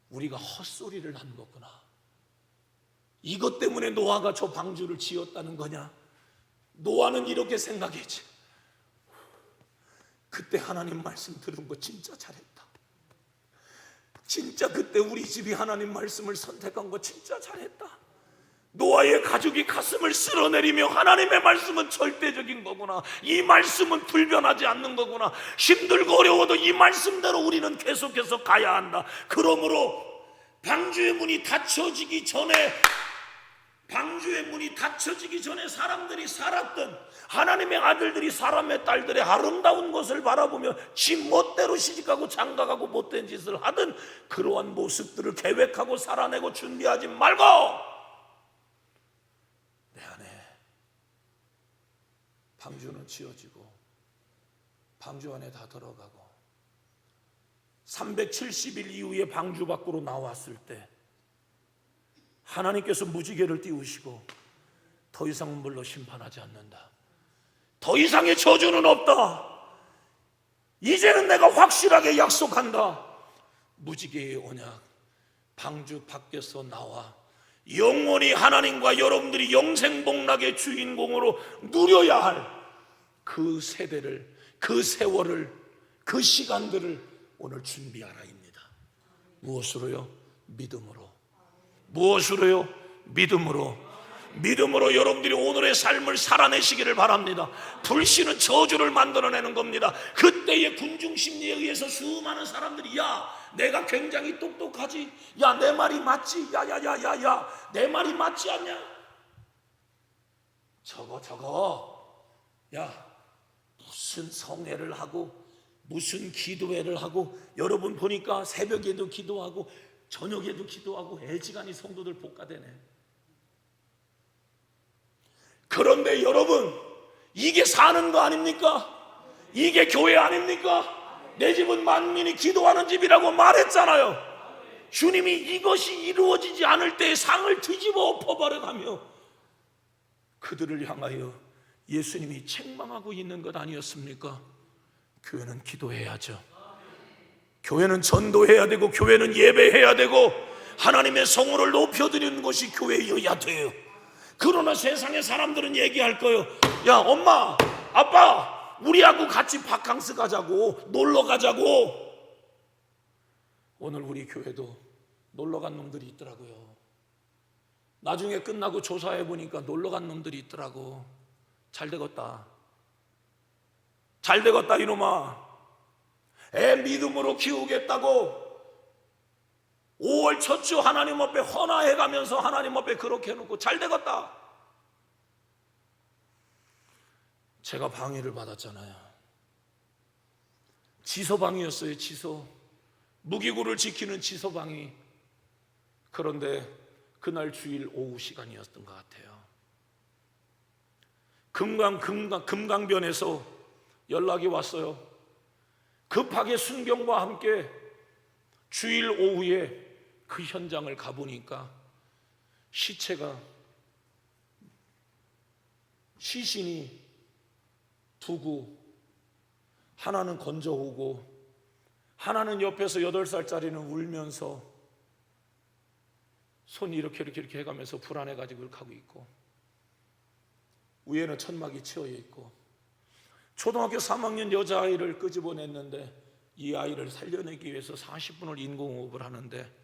우리가 헛소리를 한 거구나. 이것 때문에 노아가 저 방주를 지었다는 거냐? 노아는 이렇게 생각했지. 그때 하나님 말씀 들은 거 진짜 잘했다. 진짜 그때 우리 집이 하나님 말씀을 선택한 거 진짜 잘했다. 노아의 가족이 가슴을 쓸어내리며 하나님의 말씀은 절대적인 거구나, 이 말씀은 불변하지 않는 거구나, 힘들고 어려워도 이 말씀대로 우리는 계속해서 가야 한다. 그러므로 방주의 문이 닫혀지기 전에 사람들이 살았던, 하나님의 아들들이 사람의 딸들의 아름다운 것을 바라보며 지 멋대로 시집가고 장가가고 못된 짓을 하던 그러한 모습들을 계획하고 살아내고 준비하지 말고 내 안에 방주는 지어지고 방주 안에 다 들어가고 370일 이후에 방주 밖으로 나왔을 때 하나님께서 무지개를 띄우시고 더 이상 물로 심판하지 않는다. 더 이상의 저주는 없다. 이제는 내가 확실하게 약속한다. 무지개의 언약, 방주 밖에서 나와 영원히 하나님과 여러분들이 영생복락의 주인공으로 누려야 할 그 세대를, 그 세월을, 그 시간들을 오늘 준비하라입니다. 무엇으로요? 믿음으로. 무엇으로요? 믿음으로. 믿음으로 여러분들이 오늘의 삶을 살아내시기를 바랍니다. 불신은 저주를 만들어내는 겁니다. 그때의 군중심리에 의해서 수많은 사람들이, 야, 내가 굉장히 똑똑하지, 야, 내 말이 맞지, 야야야야야, 내 말이 맞지 않냐, 저거 야, 무슨 성회를 하고 무슨 기도회를 하고, 여러분 보니까 새벽에도 기도하고 저녁에도 기도하고 애지간히 성도들 볶아대네. 그런데 여러분, 이게 사는 거 아닙니까? 이게 교회 아닙니까? 내 집은 만민이 기도하는 집이라고 말했잖아요. 주님이 이것이 이루어지지 않을 때 상을 뒤집어 엎어버려가며 그들을 향하여 예수님이 책망하고 있는 것 아니었습니까? 교회는 기도해야죠. 교회는 전도해야 되고, 교회는 예배해야 되고, 하나님의 성호를 높여드리는 것이 교회여야 돼요. 그러나 세상의 사람들은 얘기할 거예요. 야, 엄마, 아빠, 우리하고 같이 바캉스 가자고, 놀러 가자고. 오늘 우리 교회도 놀러간 놈들이 있더라고요. 나중에 끝나고 조사해 보니까 놀러간 놈들이 있더라고. 잘 되겠다, 잘 되겠다 이놈아. 애 믿음으로 키우겠다고 5월 첫 주 하나님 앞에 헌화해 가면서 하나님 앞에 그렇게 해놓고 잘 되겠다. 제가 방해를 받았잖아요. 지서방이었어요. 지서, 무기고를 지키는 지서방이. 그런데 그날 주일 오후 시간이었던 것 같아요. 금강변에서 연락이 왔어요. 급하게 순경과 함께 주일 오후에 그 현장을 가보니까 시체가, 시신이 두고 하나는 건져오고 하나는 옆에서 8살짜리는 울면서 손 이렇게 해가면서 불안해가지고 가고 있고, 위에는 천막이 치어져 있고, 초등학교 3학년 여자아이를 끄집어냈는데 이 아이를 살려내기 위해서 40분을 인공호흡을 하는데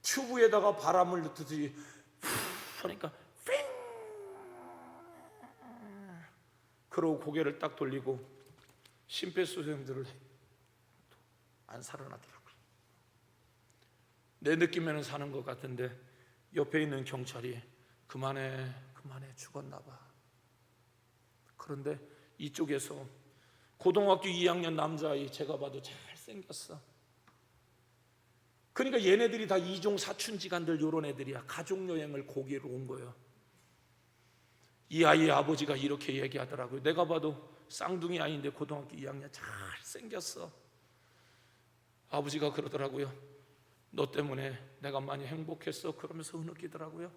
튜브에다가 바람을 넣듯이 하니까 핑! 그러고 고개를 딱 돌리고 심폐소생술을 안 살아나더라고요. 내 느낌에는 사는 것 같은데 옆에 있는 경찰이 그만해 죽었나 봐. 그런데 이쪽에서 고등학교 2학년 남자아이, 제가 봐도 잘생겼어. 그러니까 얘네들이 다 이종 사춘지간들 요런 애들이야. 가족여행을 고기로 온 거예요. 이 아이의 아버지가 이렇게 얘기하더라고요. 내가 봐도 쌍둥이 아이인데 고등학교 2학년 잘생겼어. 아버지가 그러더라고요. 너 때문에 내가 많이 행복했어. 그러면서 흐느끼더라고요.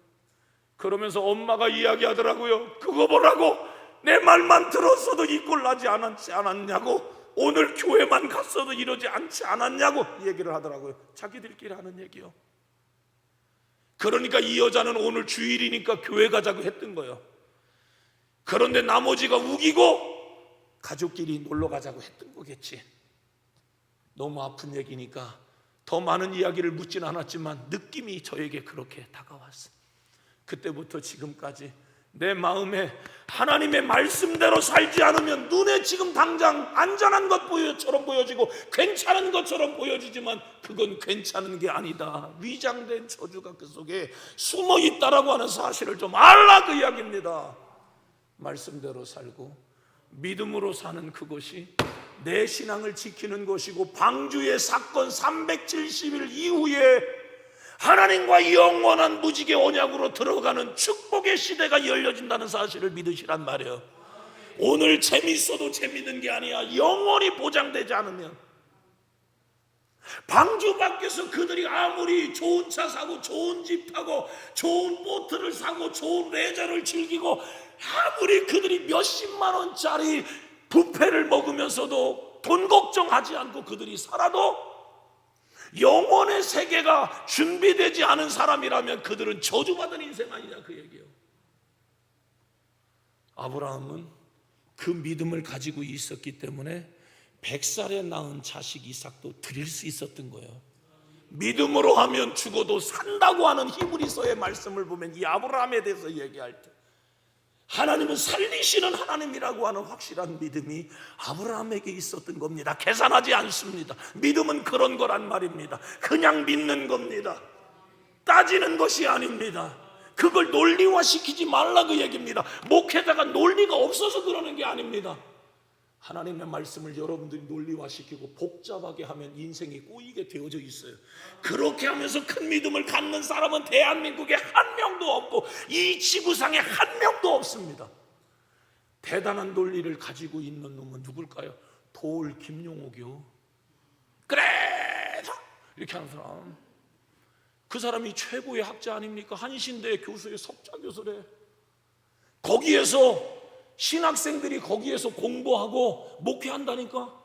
그러면서 엄마가 이야기하더라고요. 그거 보라고 내 말만 들었어도 이 꼴 나지 않았냐고, 오늘 교회만 갔어도 이러지 않지 않았냐고 얘기를 하더라고요. 자기들끼리 하는 얘기요. 그러니까 이 여자는 오늘 주일이니까 교회 가자고 했던 거예요. 그런데 나머지가 우기고 가족끼리 놀러 가자고 했던 거겠지. 너무 아픈 얘기니까 더 많은 이야기를 묻진 않았지만 느낌이 저에게 그렇게 다가왔어요. 그때부터 지금까지 내 마음에 하나님의 말씀대로 살지 않으면 눈에 지금 당장 안전한 것처럼 보여지고 괜찮은 것처럼 보여지지만 그건 괜찮은 게 아니다. 위장된 저주가 그 속에 숨어 있다라고 하는 사실을 좀 알라, 그 이야기입니다. 말씀대로 살고 믿음으로 사는 그것이 내 신앙을 지키는 것이고, 방주의 사건 370일 이후에 하나님과 영원한 무지개 언약으로 들어가는 축복의 시대가 열려진다는 사실을 믿으시란 말이에요. 오늘 재밌어도 재밌는 게 아니야. 영원히 보장되지 않으면. 방주 밖에서 그들이 아무리 좋은 차 사고 좋은 집 타고 좋은 보트를 사고 좋은 레저를 즐기고 아무리 그들이 몇십만 원짜리 뷔페를 먹으면서도 돈 걱정하지 않고 그들이 살아도 영혼의 세계가 준비되지 않은 사람이라면 그들은 저주받은 인생 아니냐, 그 얘기예요. 아브라함은 그 믿음을 가지고 있었기 때문에 100살에 낳은 자식 이삭도 드릴 수 있었던 거예요. 믿음으로 하면 죽어도 산다고 하는 히브리서의 말씀을 보면 이 아브라함에 대해서 얘기할 때 하나님은 살리시는 하나님이라고 하는 확실한 믿음이 아브라함에게 있었던 겁니다. 계산하지 않습니다. 믿음은 그런 거란 말입니다. 그냥 믿는 겁니다. 따지는 것이 아닙니다. 그걸 논리화시키지 말라, 그 얘기입니다. 목회자가 논리가 없어서 그러는 게 아닙니다. 하나님의 말씀을 여러분들이 논리화시키고 복잡하게 하면 인생이 꼬이게 되어져 있어요. 그렇게 하면서 큰 믿음을 갖는 사람은 대한민국에 한 명도 없고 이 지구상에 한 명도 없습니다. 대단한 논리를 가지고 있는 놈은 누굴까요? 도울 김용옥이요. 그래 이렇게 하는 사람, 그 사람이 최고의 학자 아닙니까? 한신대 교수의 석좌 교수래. 거기에서 신학생들이 거기에서 공부하고 목회한다니까.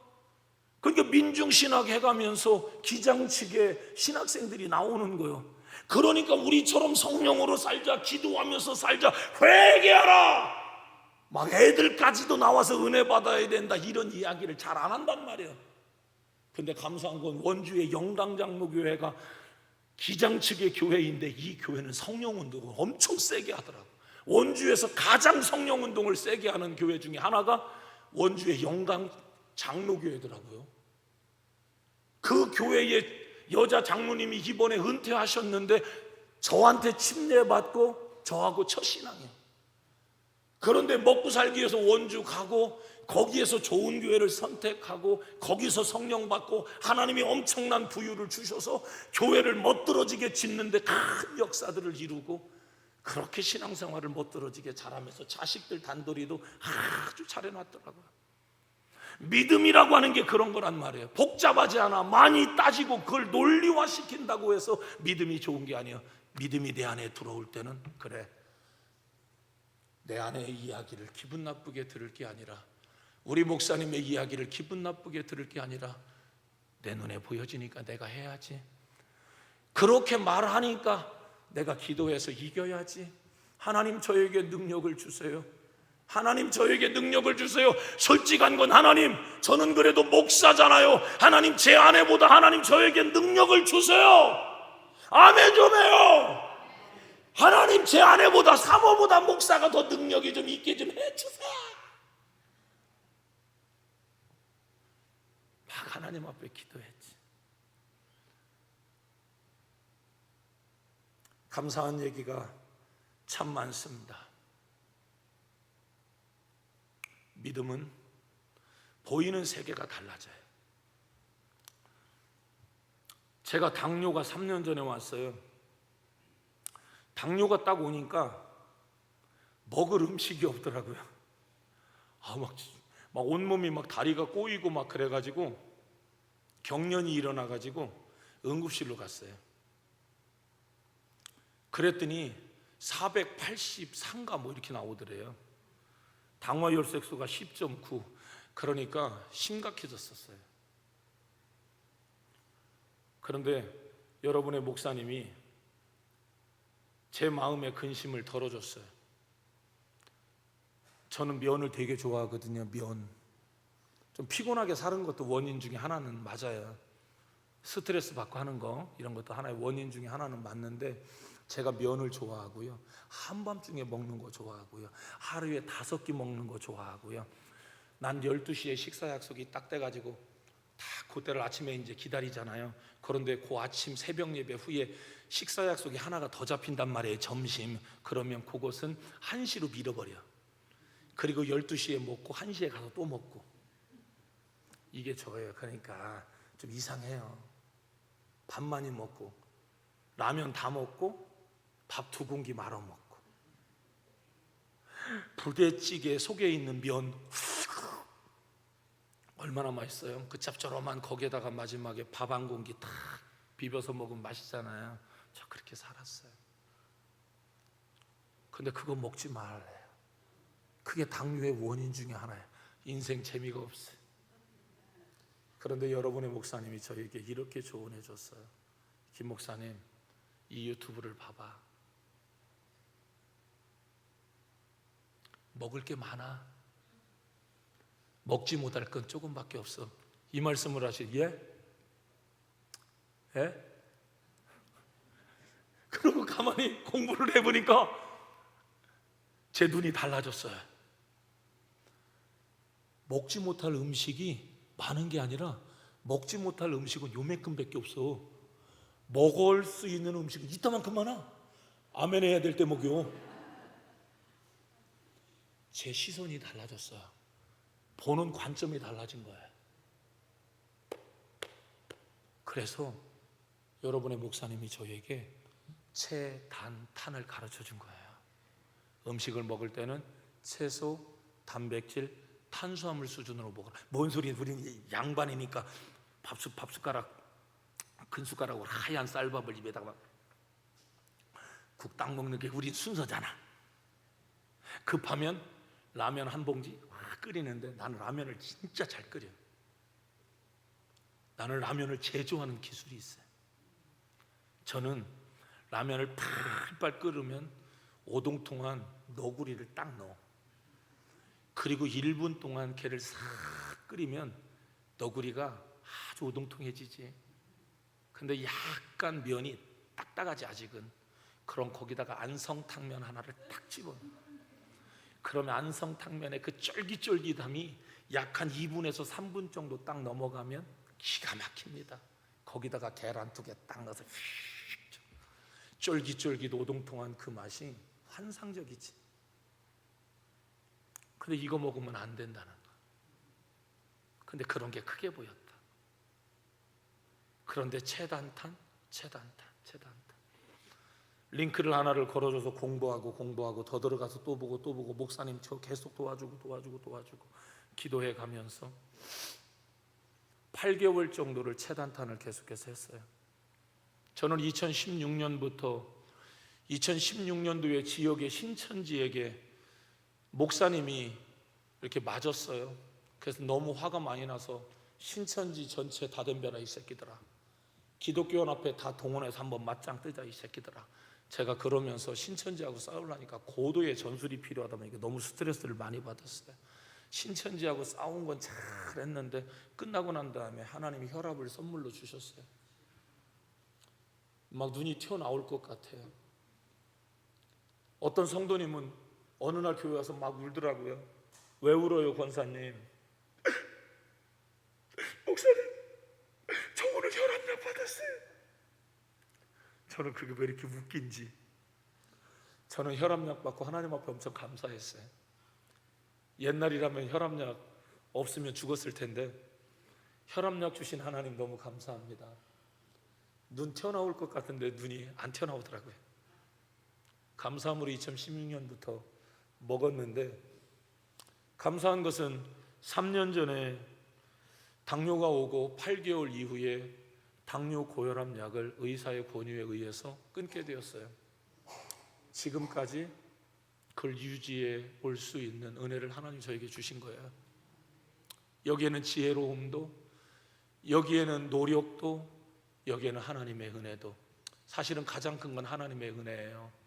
그러니까 민중신학 해가면서 기장측에 신학생들이 나오는 거예요. 그러니까 우리처럼 성령으로 살자, 기도하면서 살자, 회개하라, 막 애들까지도 나와서 은혜 받아야 된다, 이런 이야기를 잘 안 한단 말이에요. 근데 감사한 건 원주의 영광장로교회가 기장측의 교회인데 이 교회는 성령운동을 엄청 세게 하더라고요. 원주에서 가장 성령운동을 세게 하는 교회 중에 하나가 원주의 영광장로교회더라고요. 그 교회의 여자 장로님이 이번에 은퇴하셨는데 저한테 침례받고 저하고 첫 신앙이에요. 그런데 먹고 살기 위해서 원주 가고 거기에서 좋은 교회를 선택하고 거기서 성령 받고 하나님이 엄청난 부유를 주셔서 교회를 멋들어지게 짓는데 큰 역사들을 이루고 그렇게 신앙생활을 멋들어지게 잘하면서 자식들 단돌이도 아주 잘해놨더라고요. 믿음이라고 하는 게 그런 거란 말이에요. 복잡하지 않아. 많이 따지고 그걸 논리화시킨다고 해서 믿음이 좋은 게 아니에요. 믿음이 내 안에 들어올 때는 그래, 내 안의 이야기를 기분 나쁘게 들을 게 아니라, 우리 목사님의 이야기를 기분 나쁘게 들을 게 아니라 내 눈에 보여지니까 내가 해야지. 그렇게 말하니까 내가 기도해서 이겨야지. 하나님 저에게 능력을 주세요. 하나님 저에게 능력을 주세요. 솔직한 건 하나님, 저는 그래도 목사잖아요. 하나님 제 아내보다 하나님 저에게 능력을 주세요. 아멘 좀 해요. 하나님 제 아내보다 사모보다 목사가 더 능력이 좀 있게 좀 해주세요. 막 하나님 앞에 기도했지. 감사한 얘기가 참 많습니다. 믿음은 보이는 세계가 달라져요. 제가 당뇨가 3년 전에 왔어요. 당뇨가 딱 오니까 먹을 음식이 없더라고요. 막 온몸이 막 다리가 꼬이고 막 그래가지고 경련이 일어나가지고 응급실로 갔어요. 그랬더니 483가 뭐 이렇게 나오더래요. 당화혈색소가 10.9. 그러니까 심각해졌었어요. 그런데 여러분의 목사님이 제 마음의 근심을 덜어줬어요. 저는 면을 되게 좋아하거든요. 면. 좀 피곤하게 사는 것도 원인 중에 하나는 맞아요. 스트레스 받고 하는 거 이런 것도 하나의 원인 중에 하나는 맞는데, 제가 면을 좋아하고요, 한밤중에 먹는 거 좋아하고요, 하루에 5끼 먹는 거 좋아하고요. 난 12시에 식사 약속이 딱 돼가지고 다 그때를 아침에 이제 기다리잖아요. 그런데 그 아침 새벽 예배 후에 식사 약속이 하나가 더 잡힌단 말이에요. 점심. 그러면 그것은 1시로 밀어버려. 그리고 12시에 먹고 1시에 가서 또 먹고. 이게 저예요. 그러니까 좀 이상해요. 밥 많이 먹고 라면 다 먹고 밥 2공기 말아 먹고 부대찌개 속에 있는 면 얼마나 맛있어요. 그 짭조름한 거기에다가 마지막에 밥 1공기 탁 비벼서 먹으면 맛있잖아요. 저 그렇게 살았어요. 근데 그거 먹지 말래요. 그게 당뇨의 원인 중에 하나예요. 인생 재미가 없어요. 그런데 여러분의 목사님이 저에게 이렇게 조언해 줬어요. 김 목사님, 이 유튜브를 봐봐. 먹을 게 많아. 먹지 못할 건 조금밖에 없어. 이 말씀을 하시니 예? 그러고 가만히 공부를 해보니까 제 눈이 달라졌어요. 먹지 못할 음식이 많은 게 아니라 먹지 못할 음식은 요만큼밖에 없어. 먹을 수 있는 음식은 이따만큼 많아. 아멘 해야 될 때 먹여. 제 시선이 달라졌어요. 보는 관점이 달라진 거예요. 그래서 여러분의 목사님이 저에게 채단탄을 가르쳐 준 거예요. 음식을 먹을 때는 채소, 단백질, 탄수화물 수준으로 먹어라. 뭔 소리야? 우리는 양반이니까 밥숟가락, 큰 숟가락으로 하얀 쌀밥을 입에다가 국 딱 먹는 게 우린 순서잖아. 급하면 라면 한 봉지 끓이는데 나는 라면을 진짜 잘 끓여. 나는 라면을 제조하는 기술이 있어요. 저는 라면을 팔팔 끓으면 오동통한 너구리를 딱 넣어. 그리고 1분 동안 걔를 싹 끓이면 너구리가 아주 오동통해지지. 근데 약간 면이 딱딱하지 아직은. 그럼 거기다가 안성탕면 하나를 딱 집어넣어. 그러면 안성탕면의 그 쫄깃쫄깃함이 약 한 2분에서 3분 정도 딱 넘어가면 기가 막힙니다. 거기다가 계란 2개 딱 넣어서 쫄깃쫄깃 오동통한 그 맛이 환상적이지. 근데 이거 먹으면 안 된다는 거야. 근데 그런 게 크게 보였다. 그런데 채단탄. 링크를 하나를 걸어줘서 공부하고 더 들어가서 또 보고 목사님 저 계속 도와주고 기도해 가면서 8개월 정도를 채단탄을 계속해서 했어요. 저는 2016년도에 지역의 신천지에게 목사님이 이렇게 맞았어요. 그래서 너무 화가 많이 나서 신천지 전체 다 덤벼라 이 새끼들아, 기독교연합회 다 동원해서 한번 맞짱 뜨자 이 새끼들아. 제가 그러면서 신천지하고 싸우려니까 고도의 전술이 필요하다 보니까 너무 스트레스를 많이 받았어요. 신천지하고 싸운 건 잘했는데 끝나고 난 다음에 하나님이 혈압을 선물로 주셨어요. 막 눈이 튀어나올 것 같아요. 어떤 성도님은 어느 날 교회 와서 막 울더라고요. 왜 울어요 권사님? 목사님 저 오늘 혈압약 받았어요. 저는 그게 왜 이렇게 웃긴지. 저는 혈압약 받고 하나님 앞에 엄청 감사했어요. 옛날이라면 혈압약 없으면 죽었을 텐데 혈압약 주신 하나님 너무 감사합니다. 눈 튀어나올 것 같은데 눈이 안 튀어나오더라고요. 감사함으로 2016년부터 먹었는데, 감사한 것은 3년 전에 당뇨가 오고 8개월 이후에 당뇨 고혈압 약을 의사의 권유에 의해서 끊게 되었어요. 지금까지 그걸 유지해 올 수 있는 은혜를 하나님 저에게 주신 거예요. 여기에는 지혜로움도, 여기에는 노력도, 여기에는 하나님의 은혜도. 사실은 가장 큰 건 하나님의 은혜예요.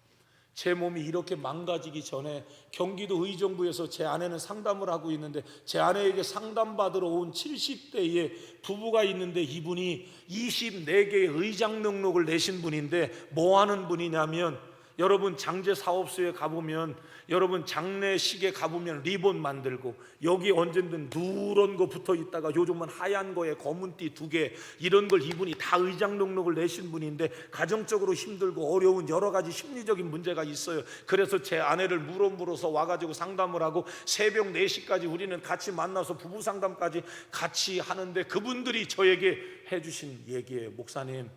제 몸이 이렇게 망가지기 전에 경기도 의정부에서 제 아내는 상담을 하고 있는데, 제 아내에게 상담받으러 온 70대의 부부가 있는데, 이분이 24개의 의장 등록을 내신 분인데 뭐 하는 분이냐면, 여러분 장제 사업소에 가보면, 여러분 장례식에 가보면 리본 만들고 여기 언젠든 누런 거 붙어 있다가 요즘은 하얀 거에 검은 띠 2개, 이런 걸 이분이 다 의장 등록을 내신 분인데 가정적으로 힘들고 어려운 여러 가지 심리적인 문제가 있어요. 그래서 제 아내를 물어서 와가지고 상담을 하고 새벽 4시까지 우리는 같이 만나서 부부 상담까지 같이 하는데, 그분들이 저에게 해주신 얘기예요. 목사님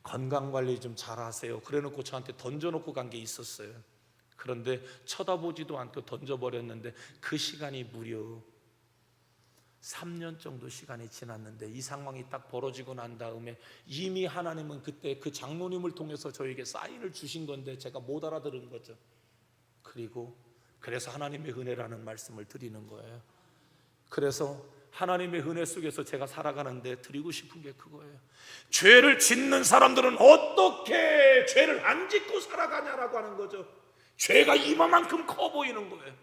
건강관리 좀 잘하세요. 그래놓고 저한테 던져놓고 간 게 있었어요. 그런데 쳐다보지도 않고 던져버렸는데 그 시간이 무려 3년 정도 시간이 지났는데, 이 상황이 딱 벌어지고 난 다음에 이미 하나님은 그때 그 장로님을 통해서 저에게 사인을 주신 건데 제가 못 알아들은 거죠. 그래서 하나님의 은혜라는 말씀을 드리는 거예요. 그래서 하나님의 은혜 속에서 제가 살아가는데 드리고 싶은 게 그거예요. 죄를 짓는 사람들은 어떻게 죄를 안 짓고 살아가냐라고 하는 거죠. 죄가 이만큼 커 보이는 거예요.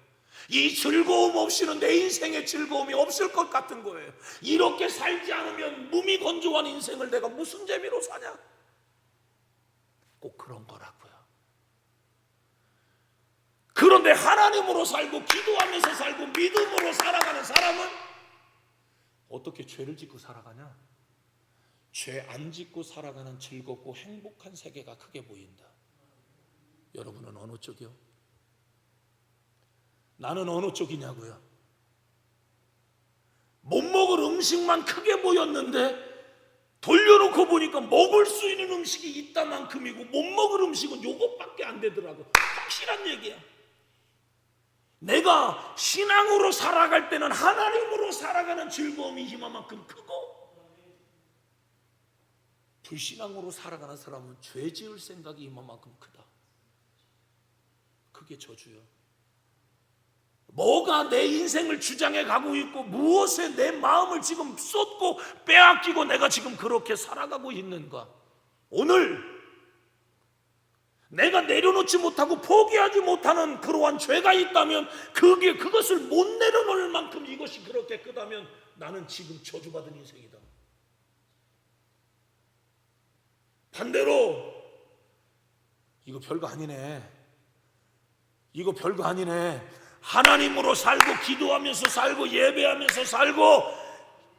이 즐거움 없이는 내 인생에 즐거움이 없을 것 같은 거예요. 이렇게 살지 않으면 무미건조한 인생을 내가 무슨 재미로 사냐? 꼭 그런 거라고요. 그런데 하나님으로 살고 기도하면서 살고 믿음으로 살아가는 사람은 어떻게 죄를 짓고 살아가냐? 죄 안 짓고 살아가는 즐겁고 행복한 세계가 크게 보인다. 여러분은 어느 쪽이요? 나는 어느 쪽이냐고요? 못 먹을 음식만 크게 보였는데 돌려놓고 보니까 먹을 수 있는 음식이 있다만큼이고 못 먹을 음식은 요것밖에 안 되더라고. 확실한 얘기야. 내가 신앙으로 살아갈 때는 하나님으로 살아가는 즐거움이 이만큼 크고, 불신앙으로 살아가는 사람은 죄 지을 생각이 이만큼 크다. 그게 저주요. 뭐가 내 인생을 주장해 가고 있고 무엇에 내 마음을 지금 쏟고 빼앗기고 내가 지금 그렇게 살아가고 있는가? 오늘 내가 내려놓지 못하고 포기하지 못하는 그러한 죄가 있다면, 그것을 못 내려놓을 만큼 이것이 그렇게 크다면 나는 지금 저주받은 인생이다. 반대로 이거 별거 아니네, 이거 별거 아니네, 하나님으로 살고 기도하면서 살고 예배하면서 살고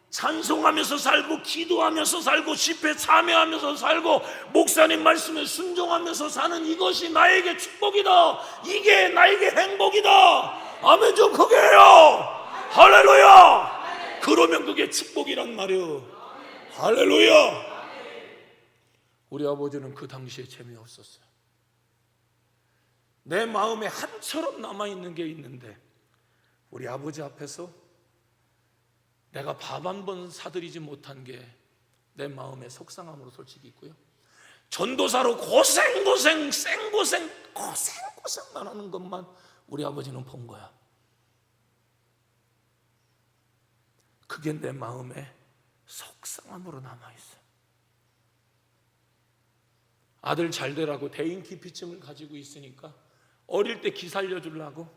찬송하면서 살고 기도하면서 살고 집회 참여하면서 살고 목사님 말씀에 순종하면서 사는 이것이 나에게 축복이다, 이게 나에게 행복이다. 아멘 좀 크게 해요. 할렐루야. 그러면 그게 축복이란 말이에요. 할렐루야. 우리 아버지는 그 당시에 재미없었어요. 내 마음에 한처럼 남아있는 게 있는데 우리 아버지 앞에서 내가 밥 한 번 사드리지 못한 게 내 마음에 속상함으로 솔직히 있고요, 전도사로 고생고생만 하는 것만 우리 아버지는 본 거야. 그게 내 마음에 속상함으로 남아있어. 아들 잘 되라고 대인기피증을 가지고 있으니까 어릴 때 기 살려주려고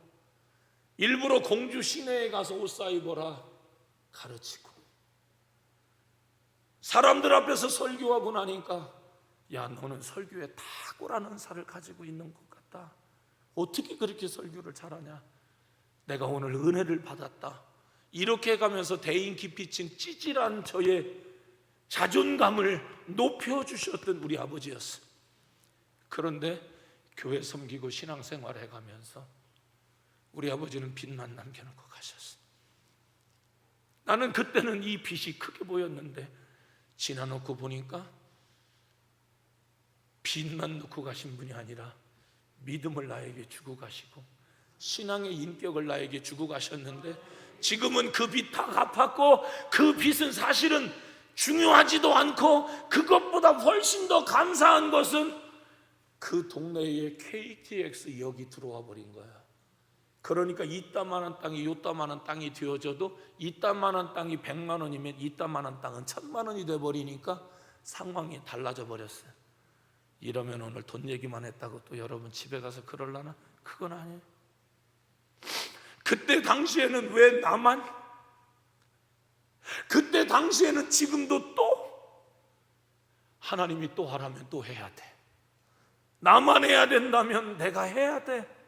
일부러 공주 시내에 가서 옷 사 입어라 가르치고, 사람들 앞에서 설교하고 나니까 야 너는 설교에 탁월한 은사를 가지고 있는 것 같다, 어떻게 그렇게 설교를 잘하냐, 내가 오늘 은혜를 받았다, 이렇게 가면서 대인기피증 찌질한 저의 자존감을 높여주셨던 우리 아버지였어. 그런데 교회 섬기고 신앙생활 해가면서 우리 아버지는 빚만 남겨놓고 가셨어. 나는 그때는 이 빚이 크게 보였는데 지나놓고 보니까 빚만 놓고 가신 분이 아니라 믿음을 나에게 주고 가시고 신앙의 인격을 나에게 주고 가셨는데, 지금은 그 빚 다 갚았고 그 빚은 사실은 중요하지도 않고, 그것보다 훨씬 더 감사한 것은 그 동네에 KTX 역이 들어와 버린 거야. 그러니까 이따만한 땅이 요따만한 땅이 되어져도 이따만한 땅이 100만 원이면 이따만한 땅은 1000만 원이 돼버리니까 상황이 달라져 버렸어요. 이러면 오늘 돈 얘기만 했다고 또 여러분 집에 가서 그럴라나? 그건 아니에요. 그때 당시에는 왜 나만? 그때 당시에는 지금도 또 하나님이 또 하라면 또 해야 돼. 나만 해야 된다면 내가 해야 돼.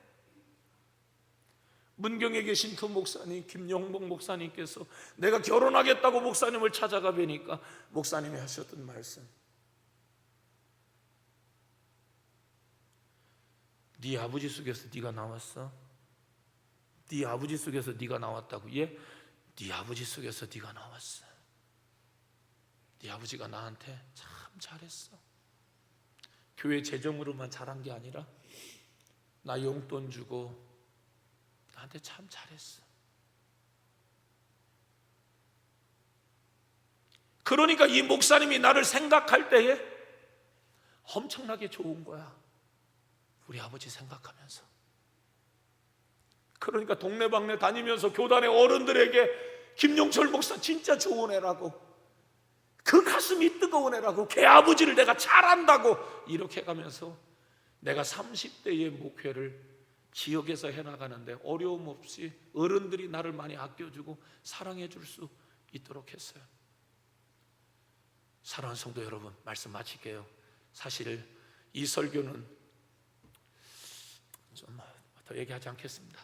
문경에 계신 그 목사님, 김용복 목사님께서 내가 결혼하겠다고 목사님을 찾아가 뵈니까 목사님이 하셨던 말씀, 네 아버지 속에서 네가 나왔어? 네 아버지 속에서 네가 나왔다고? 예? 네 아버지 속에서 네가 나왔어. 네 아버지가 나한테 참 잘했어. 교회 재정으로만 잘한 게 아니라 나 용돈 주고 나한테 참 잘했어. 그러니까 이 목사님이 나를 생각할 때에 엄청나게 좋은 거야. 우리 아버지 생각하면서. 그러니까 동네방네 다니면서 교단의 어른들에게 김용철 목사 진짜 좋은 애라고, 그 가슴이 뜨거운 애라고, 걔 아버지를 내가 잘 안다고, 이렇게 가면서 내가 30대의 목회를 지역에서 해나가는데 어려움 없이 어른들이 나를 많이 아껴주고 사랑해 줄 수 있도록 했어요. 사랑하는 성도 여러분, 말씀 마칠게요. 사실 이 설교는 좀 더 얘기하지 않겠습니다.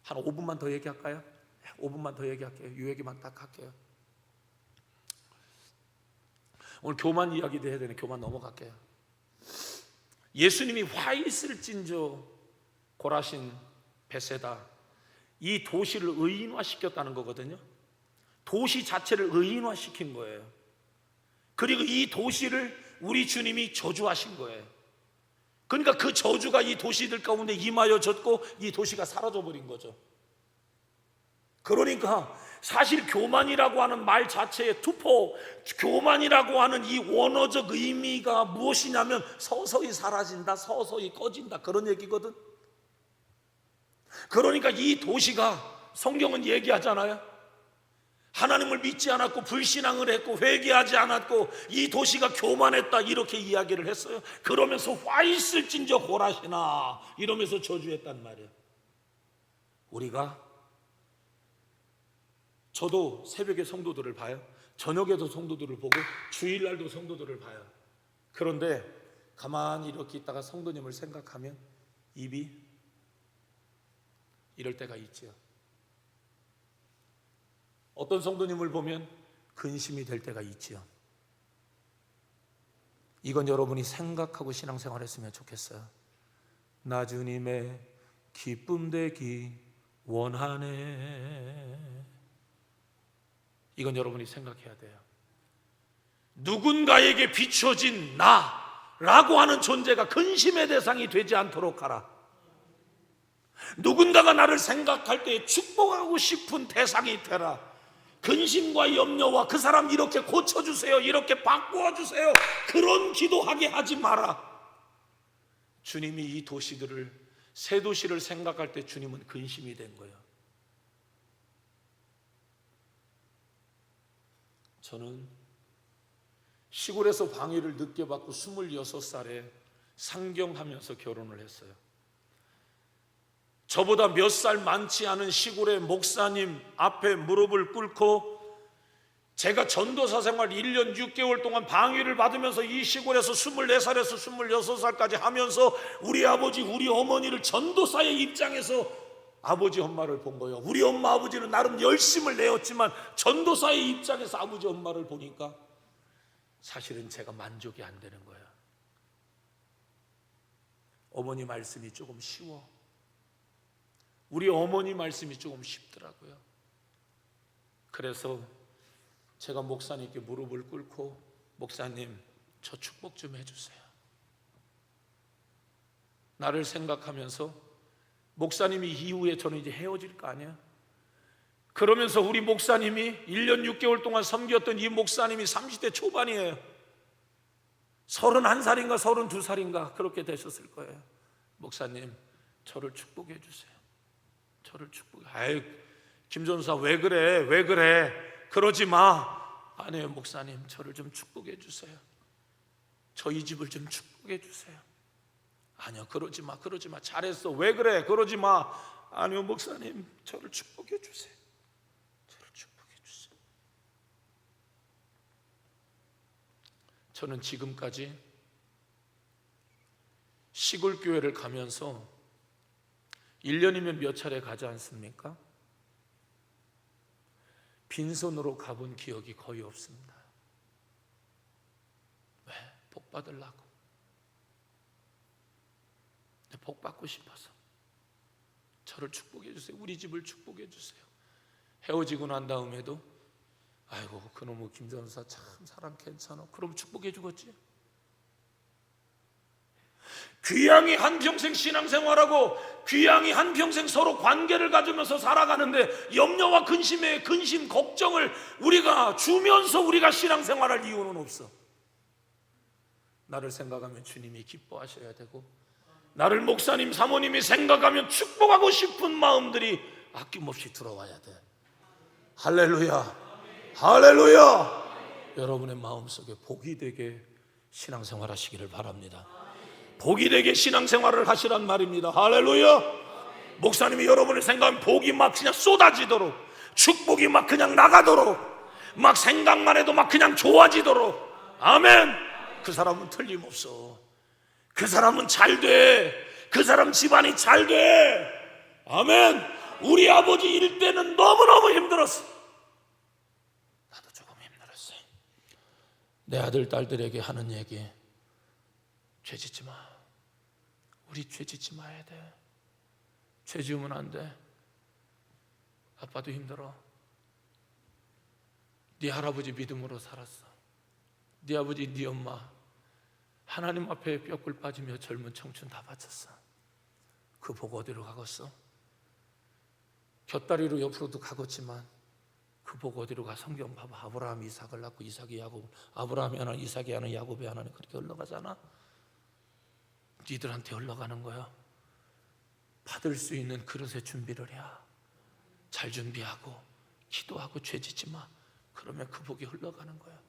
한 5분만 더 얘기할까요? 5분만 더 얘기할게요. 이 얘기만 딱 할게요. 오늘 교만 이야기도 해야 되는, 교만 넘어갈게요. 예수님이 화 있을 찐저 고라신, 베세다, 이 도시를 의인화시켰다는 거거든요. 도시 자체를 의인화시킨 거예요. 그리고 이 도시를 우리 주님이 저주하신 거예요. 그러니까 그 저주가 이 도시들 가운데 임하여졌고 이 도시가 사라져버린 거죠. 그러니까 사실 교만이라고 하는 말 자체의 투포, 교만이라고 하는 이 원어적 의미가 무엇이냐면 서서히 사라진다, 서서히 꺼진다, 그런 얘기거든. 그러니까 이 도시가, 성경은 얘기하잖아요, 하나님을 믿지 않았고 불신앙을 했고 회개하지 않았고 이 도시가 교만했다, 이렇게 이야기를 했어요. 그러면서 화 있을진저 고라시나 이러면서 저주했단 말이에요. 저도 새벽에 성도들을 봐요. 저녁에도 성도들을 보고 주일날도 성도들을 봐요. 그런데 가만히 이렇게 있다가 성도님을 생각하면 입이 이럴 때가 있죠. 어떤 성도님을 보면 근심이 될 때가 있죠. 이건 여러분이 생각하고 신앙생활했으면 좋겠어요. 나 주님의 기쁨 되기 원하네. 이건 여러분이 생각해야 돼요. 누군가에게 비춰진 나라고 하는 존재가 근심의 대상이 되지 않도록 하라. 누군가가 나를 생각할 때 축복하고 싶은 대상이 되라. 근심과 염려와 그 사람 이렇게 고쳐주세요, 이렇게 바꾸어주세요, 그런 기도하게 하지 마라. 주님이 이 도시들을, 새 도시를 생각할 때 주님은 근심이 된 거예요. 저는 시골에서 방위를 늦게 받고 26살에 상경하면서 결혼을 했어요. 저보다 몇 살 많지 않은 시골의 목사님 앞에 무릎을 꿇고 제가 전도사 생활 1년 6개월 동안 방위를 받으면서 이 시골에서 24살에서 26살까지 하면서 우리 아버지, 우리 어머니를 전도사의 입장에서 아버지 엄마를 본 거예요. 우리 엄마 아버지는 나름 열심을 내었지만 전도사의 입장에서 아버지 엄마를 보니까 사실은 제가 만족이 안 되는 거예요. 어머니 말씀이 조금 쉬워. 우리 어머니 말씀이 조금 쉽더라고요. 그래서 제가 목사님께 무릎을 꿇고 목사님, 저 축복 좀 해주세요. 나를 생각하면서 목사님이 이후에 저는 이제 헤어질 거 아니야. 그러면서 우리 목사님이 1년 6개월 동안 섬겼던 이 목사님이 30대 초반이에요. 31살인가 32살인가 그렇게 되셨을 거예요. 목사님, 저를 축복해 주세요. 저를 축복해. 아유, 김전사 왜 그래? 왜 그래? 그러지 마. 아니에요, 목사님, 저를 좀 축복해 주세요. 저희 집을 좀 축복해 주세요. 아니요, 그러지 마, 그러지 마. 잘했어. 왜 그래? 그러지 마. 아니요, 목사님, 저를 축복해 주세요. 저를 축복해 주세요. 저는 지금까지 시골 교회를 가면서 1년이면 몇 차례 가지 않습니까? 빈손으로 가본 기억이 거의 없습니다. 왜? 복 받으려고. 복 받고 싶어서. 저를 축복해 주세요. 우리 집을 축복해 주세요. 헤어지고 난 다음에도 아이고, 그놈의 김전사 참 사람 괜찮아. 그럼 축복해 주겠지. 귀양이 한평생 신앙생활하고 귀양이 한평생 서로 관계를 가지면서 살아가는데 염려와 근심에 근심, 걱정을 우리가 주면서 우리가 신앙생활할 이유는 없어. 나를 생각하면 주님이 기뻐하셔야 되고, 나를 목사님, 사모님이 생각하면 축복하고 싶은 마음들이 아낌없이 들어와야 돼. 할렐루야, 할렐루야. 여러분의 마음속에 복이 되게 신앙생활 하시기를 바랍니다. 복이 되게 신앙생활을 하시란 말입니다. 할렐루야. 목사님이 여러분을 생각하면 복이 막 그냥 쏟아지도록, 축복이 막 그냥 나가도록, 막 생각만 해도 막 그냥 좋아지도록. 아멘. 그 사람은 틀림없어. 그 사람은 잘 돼. 그 사람 집안이 잘 돼. 아멘. 우리 아버지 일 때는 너무너무 힘들었어. 나도 조금 힘들었어요. 내 아들 딸들에게 하는 얘기, 죄 짓지 마. 우리 죄 짓지 마야 돼. 죄 지으면 안 돼. 아빠도 힘들어. 네 할아버지 믿음으로 살았어. 네 아버지, 네 엄마 하나님 앞에 뼈꿀 빠지며 젊은 청춘 다 바쳤어. 그 복 어디로 가겠어? 곁다리로 옆으로도 가겠지만 그 복 어디로 가? 성경 봐봐. 아브라함이 이삭을 낳고 이삭이 야곱, 아브라함이 하나, 이삭이 하나, 야곱이 하나는 그렇게 흘러가잖아. 니들한테 흘러가는 거야. 받을 수 있는 그릇의 준비를 해. 잘 준비하고 기도하고 죄 짓지 마. 그러면 그 복이 흘러가는 거야.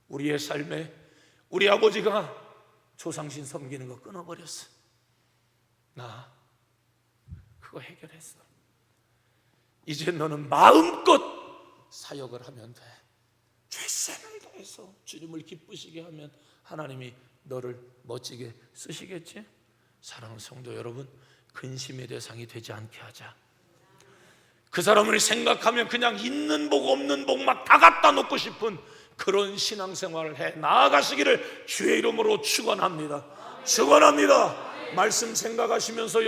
우리의 삶에 우리 아버지가 조상신 섬기는 거 끊어버렸어. 나 그거 해결했어. 이제 너는 마음껏 사역을 하면 돼. 죄 최선을 다해서 주님을 기쁘시게 하면 하나님이 너를 멋지게 쓰시겠지? 사랑하는 성도 여러분, 근심의 대상이 되지 않게 하자. 그 사람을 생각하면 그냥 있는 복 없는 복 막 다 갖다 놓고 싶은 그런 신앙생활을 해 나아가시기를 주의 이름으로 축원합니다. 축원합니다. 말씀 생각하시면서